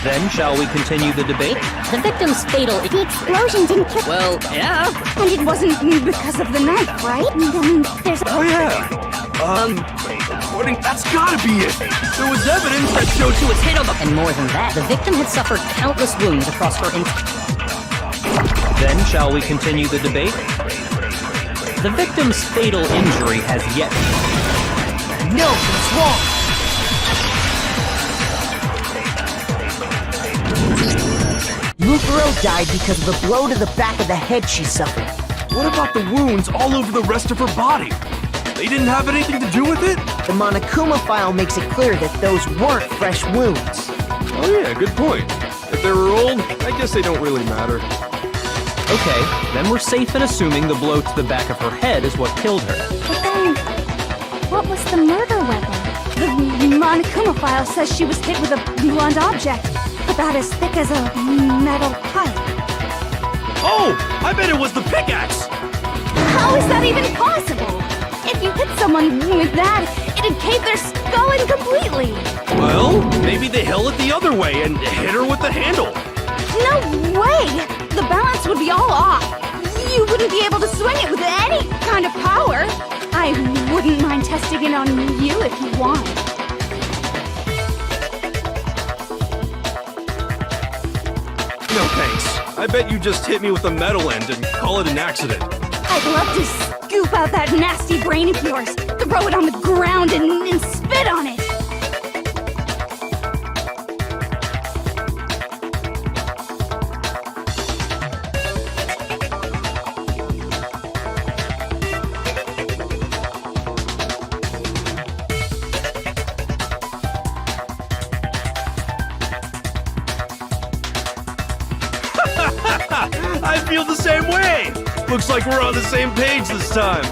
Then, shall we continue the debate? The victim's fatal... The explosion didn't kill... Well, yeah. And it wasn't me because of the knife, right? And then there's... Oh, yeah. According... That's gotta be it. There was evidence that showed she was hit on the... And more than that, the victim had suffered countless wounds across her Then, shall we continue the debate? The victim's fatal injury has yet... No, that's wrong. Mukuro died because of the blow to the back of the head she suffered. What about the wounds all over the rest of her body? They didn't have anything to do with it? The Monokuma file makes it clear that those weren't fresh wounds. Oh yeah, good point. If they were old, I guess they don't really matter. Okay, then we're safe in assuming the blow to the back of her head is what killed her. But then, what was the murder weapon? The Monokuma file says she was hit with a blunt object, about as thick as a metal pipe. Oh! I bet it was the pickaxe! How is that even possible? If you hit someone with that, it'd cave their skull in completely. Well, maybe they held it the other way and hit her with the handle. No way! The balance would be all off. You wouldn't be able to swing it with any kind of power. I wouldn't mind testing it on you if you want. No thanks. I bet you just hit me with a metal end and call it an accident. I'd love to scoop out that nasty brain of yours, throw it on the ground and spit on it. I feel the same way! Looks like we're on the same page this time.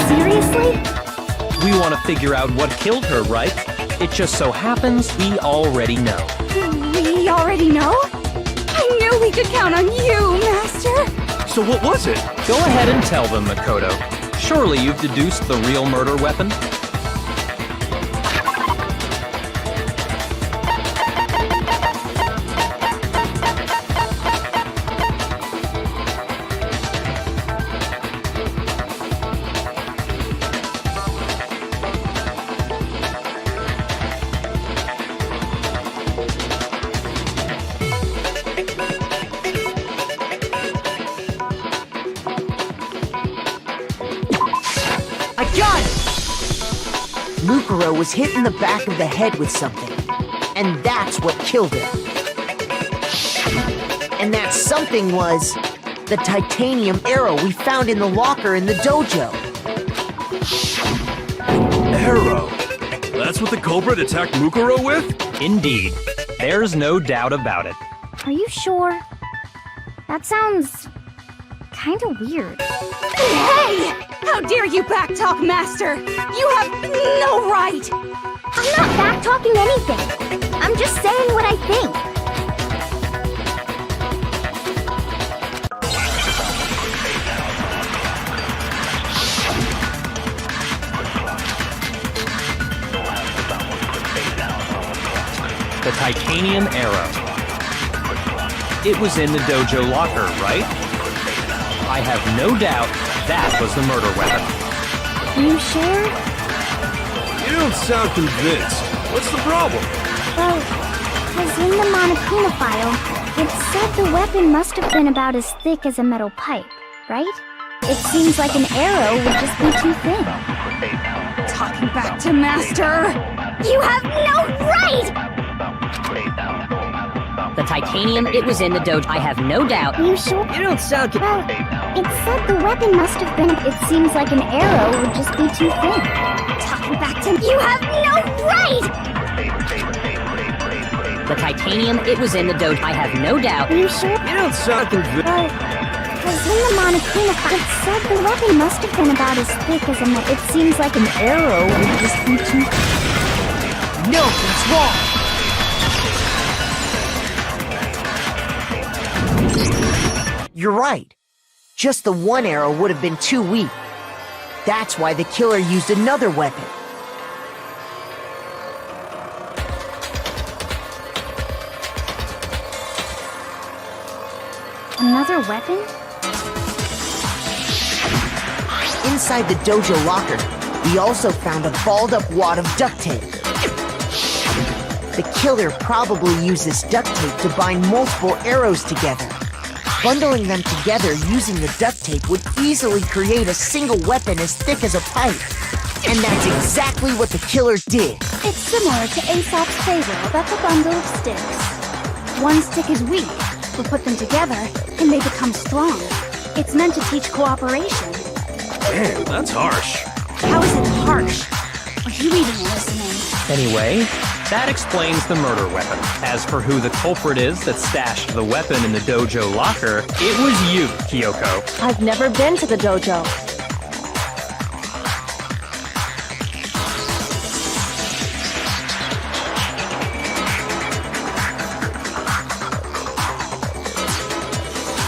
Seriously? We want to figure out what killed her, right? It just so happens we already know. We already know? I knew we could count on you, Master! So what was it? Go ahead and tell them, Makoto. Surely you've deduced the real murder weapon? Mukuro was hit in the back of the head with something, and that's what killed her. And that something was the titanium arrow we found in the locker in the dojo. Arrow? That's what the culprit attacked Mukuro with? Indeed. There's no doubt about it. Are you sure? That sounds kinda weird. Hey! How dare you backtalk, Master! You have no right! I'm not backtalking anything. I'm just saying what I think. The titanium arrow. It was in the dojo locker, right? I have no doubt that was the murder weapon. You sure? You don't sound convinced. What's the problem? Well, because in the Monokuma file, it said the weapon must have been about as thick as a metal pipe, right? It seems like an arrow would just be too thin. Talking back to Master! You have no right! The titanium, it was in the dojo. I have no doubt. You sure? You don't sound... Well, it said the weapon must have been... It seems like an arrow would just be too thin. Talking back to... You have no right! The titanium, it was in the dojo. I have no doubt. You sure? You don't sound convinced. Well, because in the Monokuma file, it said the weapon must have been about as thick as a metal... It seems like an arrow would just be too... No, that's wrong! You're right. Just the one arrow would have been too weak. That's why the killer used another weapon. Another weapon? Inside the dojo locker, we also found a balled-up wad of duct tape. The killer probably used this duct tape to bind multiple arrows together. Bundling them together using the duct tape would easily create a single weapon as thick as a pipe. And that's exactly what the killer did. It's similar to Aesop's fable about the bundle of sticks. One stick is weak, but put them together and they become strong. It's meant to teach cooperation. Man, that's harsh. How is it harsh? Are you even listening? Anyway, that explains the murder weapon. As for who the culprit is that stashed the weapon in the dojo locker, it was you, Kyoko. I've never been to the dojo.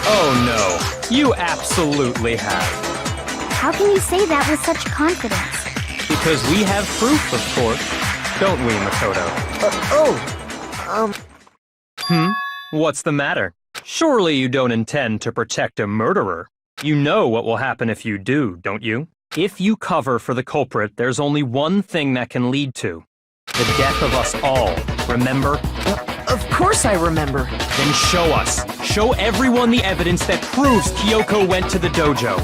Oh no, you absolutely have. How can you say that with such confidence? Because we have proof, of course. Don't we, Makoto? What's the matter? Surely you don't intend to protect a murderer. You know what will happen if you do, don't you? If you cover for the culprit, there's only one thing that can lead to. The death of us all, remember? Of course I remember. Then show us. Show everyone the evidence that proves Kyoko went to the dojo.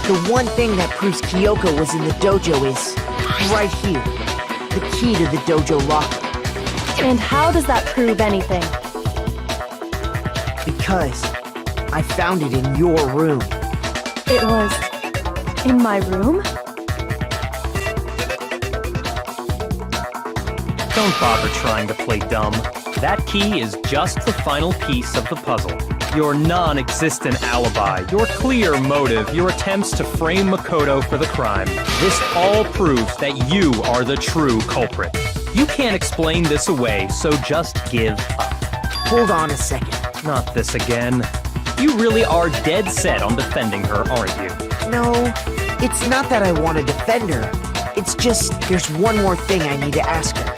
The one thing that proves Kyoko was in the dojo is right here. The key to the dojo locker. And how does that prove anything? Because I found it in your room. It was in my room? Don't bother trying to play dumb. That key is just the final piece of the puzzle. Your non-existent alibi, your clear motive, your attempts to frame Makoto for the crime. This all proves that you are the true culprit. You can't explain this away, so just give up. Hold on a second. Not this again. You really are dead set on defending her, aren't you? No, it's not that I want to defend her. It's just there's one more thing I need to ask her.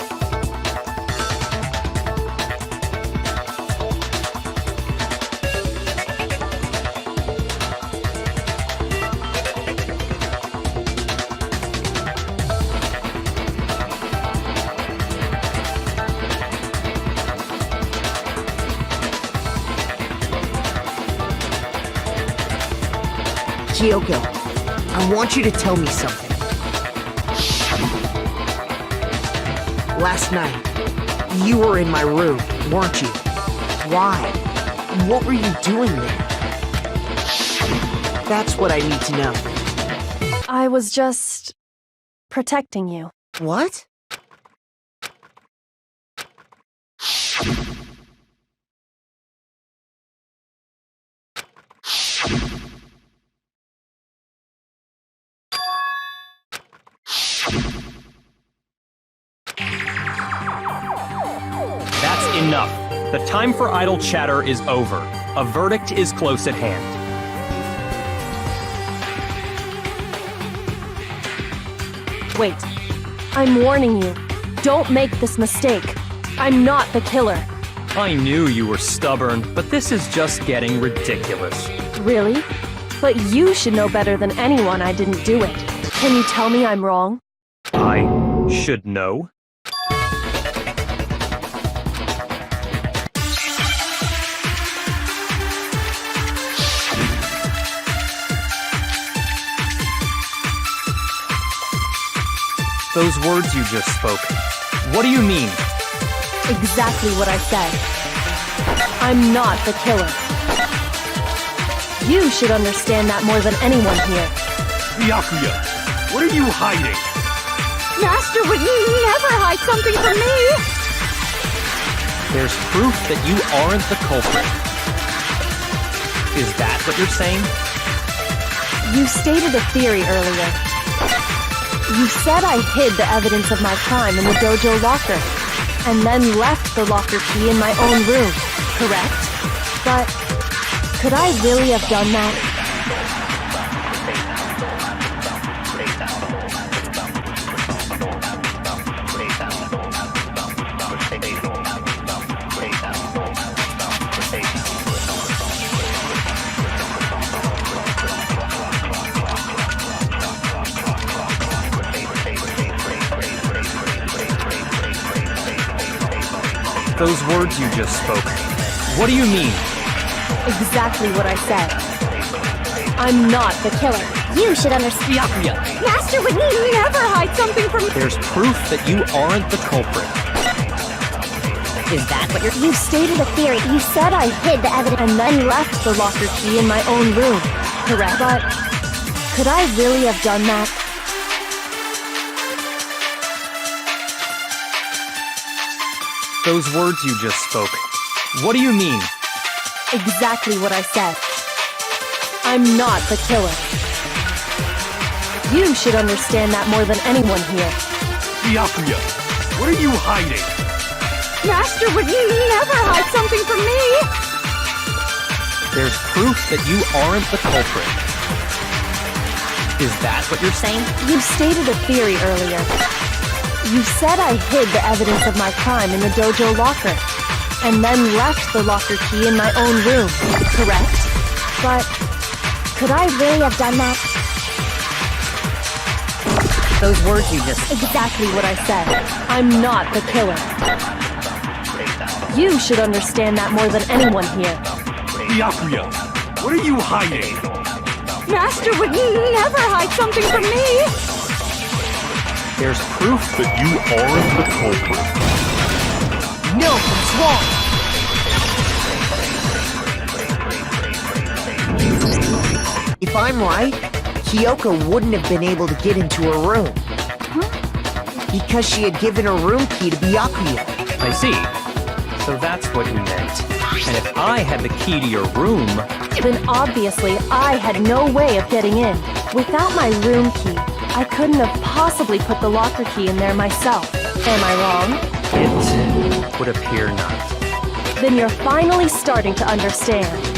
Kyoko, I want you to tell me something. Last night, you were in my room, weren't you? Why? What were you doing there? That's what I need to know. I was just protecting you. What? That's enough. The time for idle chatter is over. A verdict is close at hand. Wait. I'm warning you. Don't make this mistake. I'm not the killer. I knew you were stubborn, but this is just getting ridiculous. Really? But you should know better than anyone I didn't do it. Can you tell me I'm wrong? I should know? Those words you just spoke, what do you mean? Exactly what I said. I'm not the killer. You should understand that more than anyone here. Byakuya, what are you hiding? Master would never hide something from me! There's proof that you aren't the culprit. Is that what you're saying? You stated a theory earlier. You said I hid the evidence of my crime in the dojo locker. and then left the locker key in my own room, correct? But could I really have done that? Those words you just spoke, what do you mean? Exactly what I said. I'm not the killer. You should understand. Byakuya, Master would never hide something from me. there's proof that you aren't the culprit. Is that what you're... You stated a theory. You said I hid the evidence. And then left the locker key in my own room, correct? But could I really have done that? Those words you just spoke, what do you mean? Exactly what I said. I'm not the killer. You should understand that more than anyone here. Byakuya, what are you hiding? Master would never hide something from me. There's proof that you aren't the culprit. Is that what you're saying? You stated a theory earlier. You said I hid the evidence of my crime in the dojo locker, and then left the locker key in my own room, correct? But could I really have done that? Those words you just... Exactly what I said. I'm not the killer. You should understand that more than anyone here. Byakuya, what are you hiding? Master would never hide something from me. There's proof That you aren't the culprit. No, it's wrong. If I'm right, Kyoko wouldn't have been able to get into her room. Because she had given her room key to Byakuya. I see. So that's what you meant. And if I had the key to your room, Then obviously I had no way of getting in. Without my room key, I couldn't have possibly put the locker key in there myself. Am I wrong? it would appear not. Then you're finally starting to understand.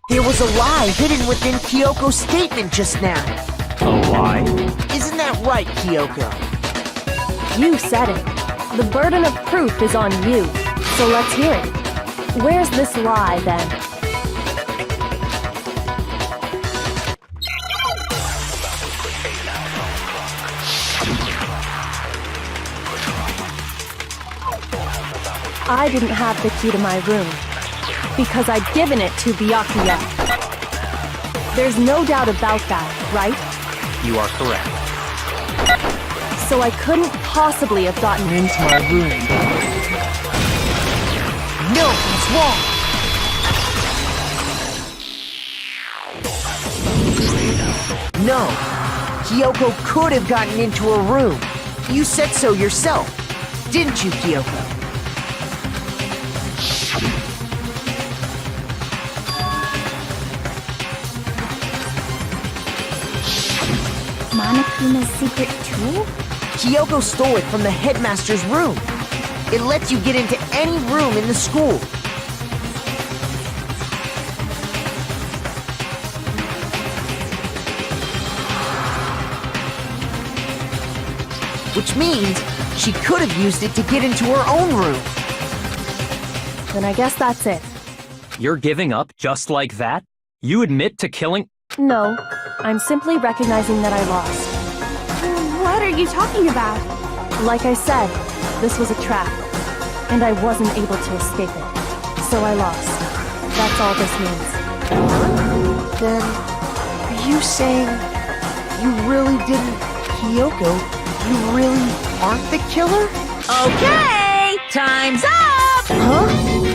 There was a lie hidden within Kyoko's statement just now. A lie? Isn't that right, Kyoko? You said it. The burden of proof is on you. So let's hear it. Where's this lie, then? I didn't have the key to my room because I'd given it to Byakuya. There's no doubt about that, right? You are correct. So I couldn't possibly have gotten into my room. No, it's wrong. No, Kyoko could have gotten into her room. You said so yourself, didn't you, Kyoko? Monokuma's secret tool? Kyoko stole it from the headmaster's room. It lets you get into any room in the school. Which means she could have used it to get into her own room. Then I guess that's it. You're giving up just like that? You admit to killing... No, I'm simply recognizing that I lost. What are you talking about? Like I said, this was a trap, and I wasn't able to escape it. So I lost. That's all this means. Then, are you saying you really didn't, Kyoko? You really aren't the killer? Okay, time's up! Huh?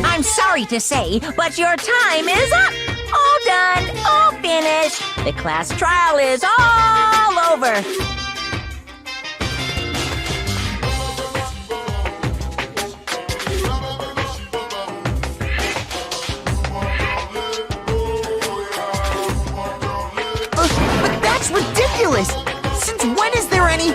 I'm sorry to say, but your time is up! All done, all finished. The class trial is all over. But that's ridiculous! Since when is there any...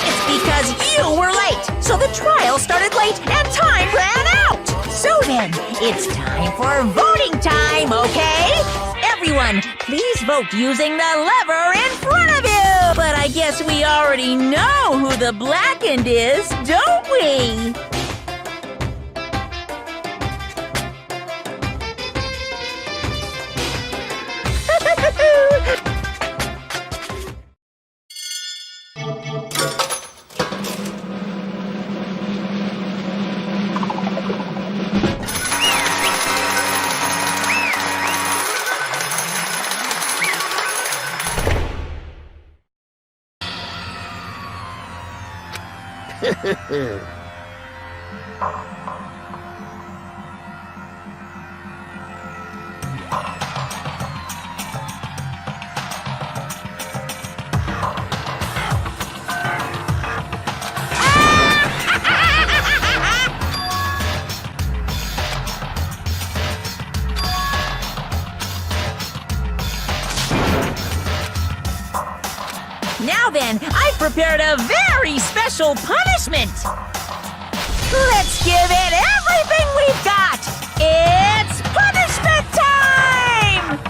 It's because you were late, so the trial started late and time ran out. So then, it's time for voting time, okay? Everyone, please vote using the lever in front of you. But I guess we already know who the blackened is, don't we? Now then, I've prepared a very special punishment. Let's give it everything we've got. It's punishment time!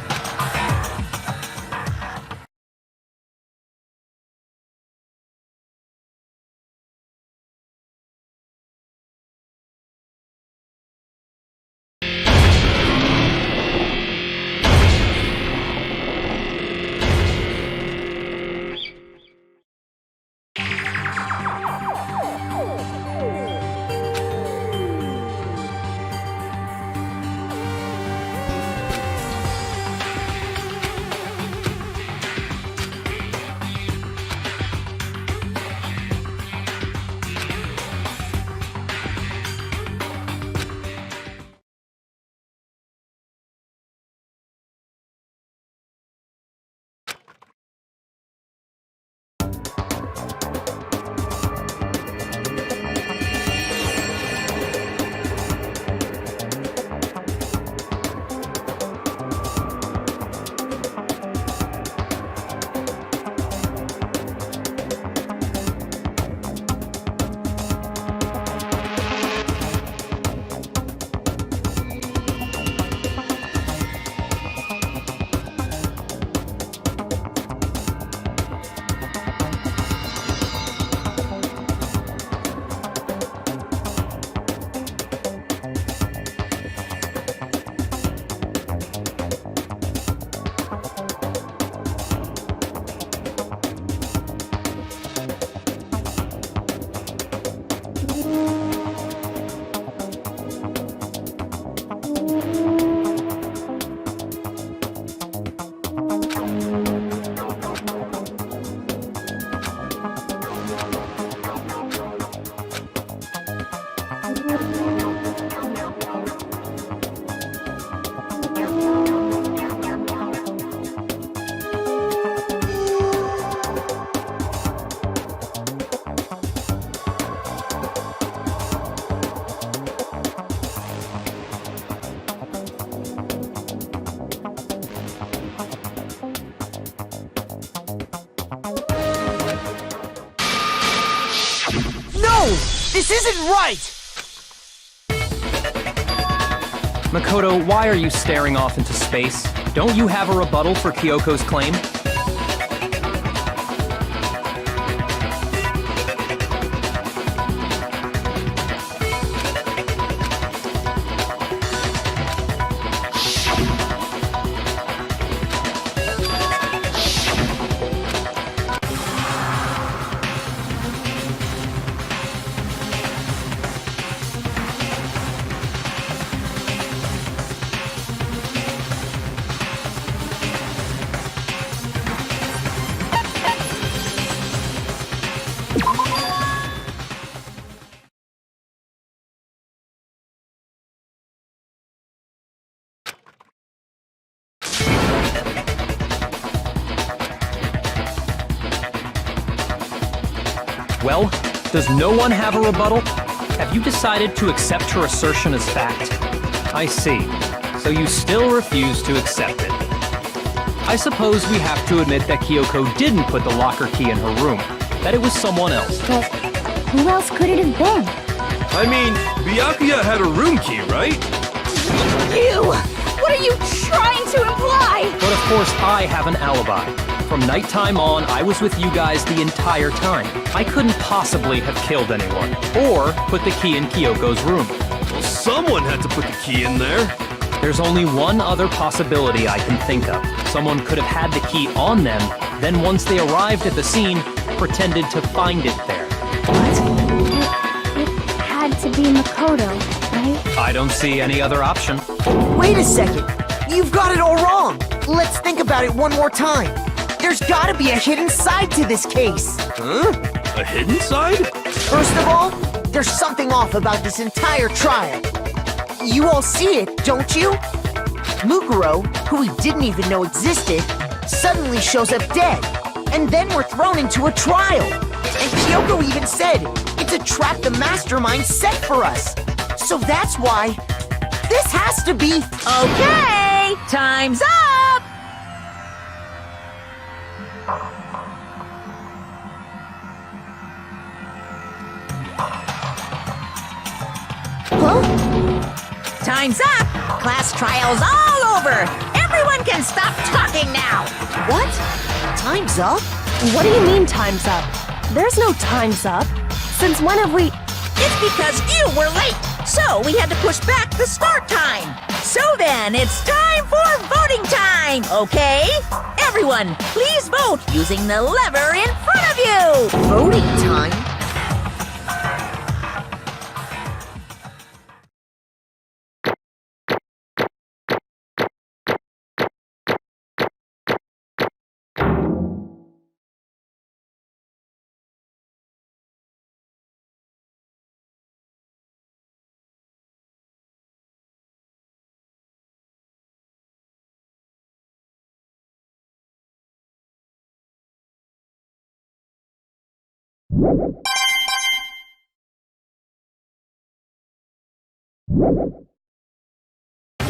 This isn't right! Makoto, why are you staring off into space? Don't you have a rebuttal for Kyoko's claim? Well, does no one have a rebuttal? Have you decided to accept her assertion as fact? I see. So you still refuse to accept it. I suppose we have to admit that Kyoko didn't put the locker key in her room, that it was someone else. But who else could it have been? I mean, Byakuya had a room key, right? You! What are you trying to imply? But of course, I have an alibi. From nighttime on, I was with you guys the entire time. I couldn't possibly have killed anyone, or put the key in Kyoko's room. Well, someone had to put the key in there. There's only one other possibility I can think of. Someone could have had the key on them, then once they arrived at the scene, pretended to find it there. It had to be Makoto, right? I don't see any other option. Wait a second. You've got it all wrong. Let's think about it one more time. There's gotta be a hidden side to this case. Huh? A hidden side? First of all, there's something off about this entire trial. You all see it, don't you? Mukuro, who we didn't even know existed, suddenly shows up dead. And then we're thrown into a trial. And Kyoko even said, it's a trap the mastermind set for us. So that's why this has to be... Okay, time's up! Huh? Time's up! Class trial's all over! Everyone can stop talking now! What? Time's up? What do you mean time's up? There's no time's up. Since when have we... It's because you were late! So we had to push back the start time! So then, it's time for voting time, okay? Everyone, please vote using the lever in front of you! Voting time?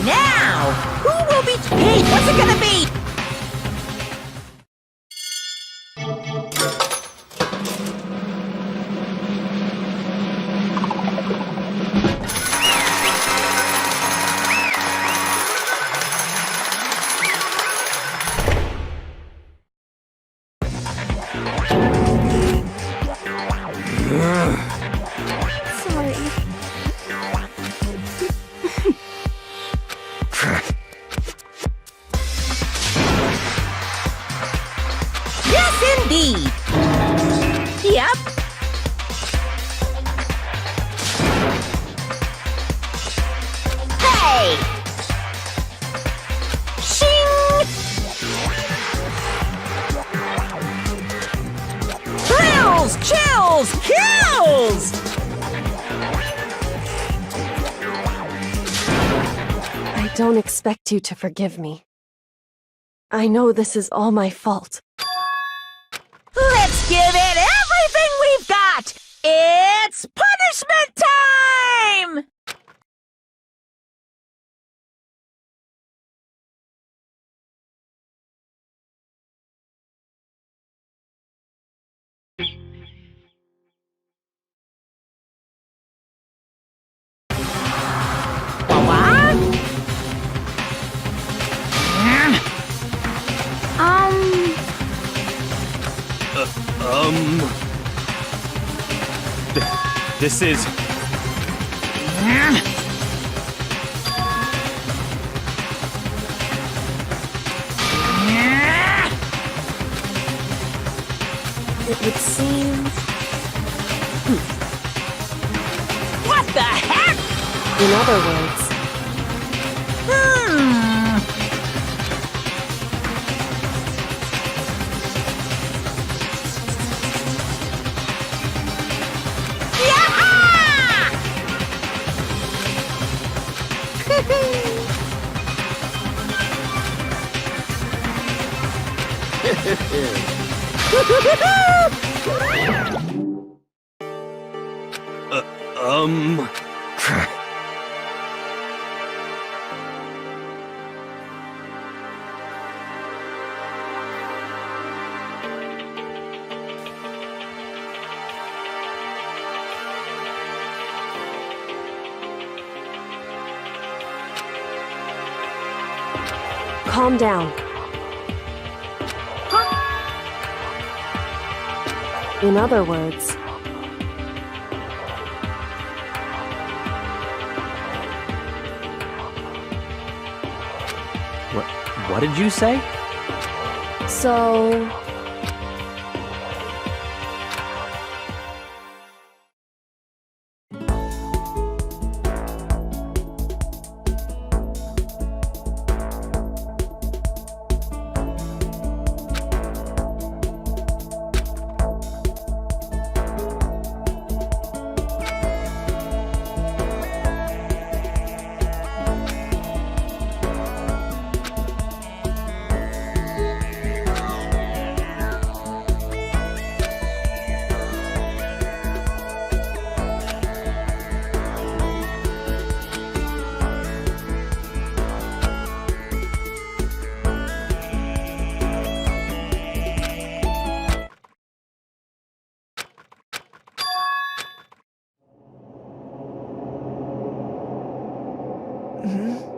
Now, who will be... Hey, what's it gonna be? Sorry. Yes, indeed! Yep. Hey! Shing! Thrills, chills, kills! I don't expect you to forgive me. I know this is all my fault. Let's give it everything we've got! It's punishment time! This is... It would seem... What the heck? In other words, calm down. In other words, What did you say? so... Hmm?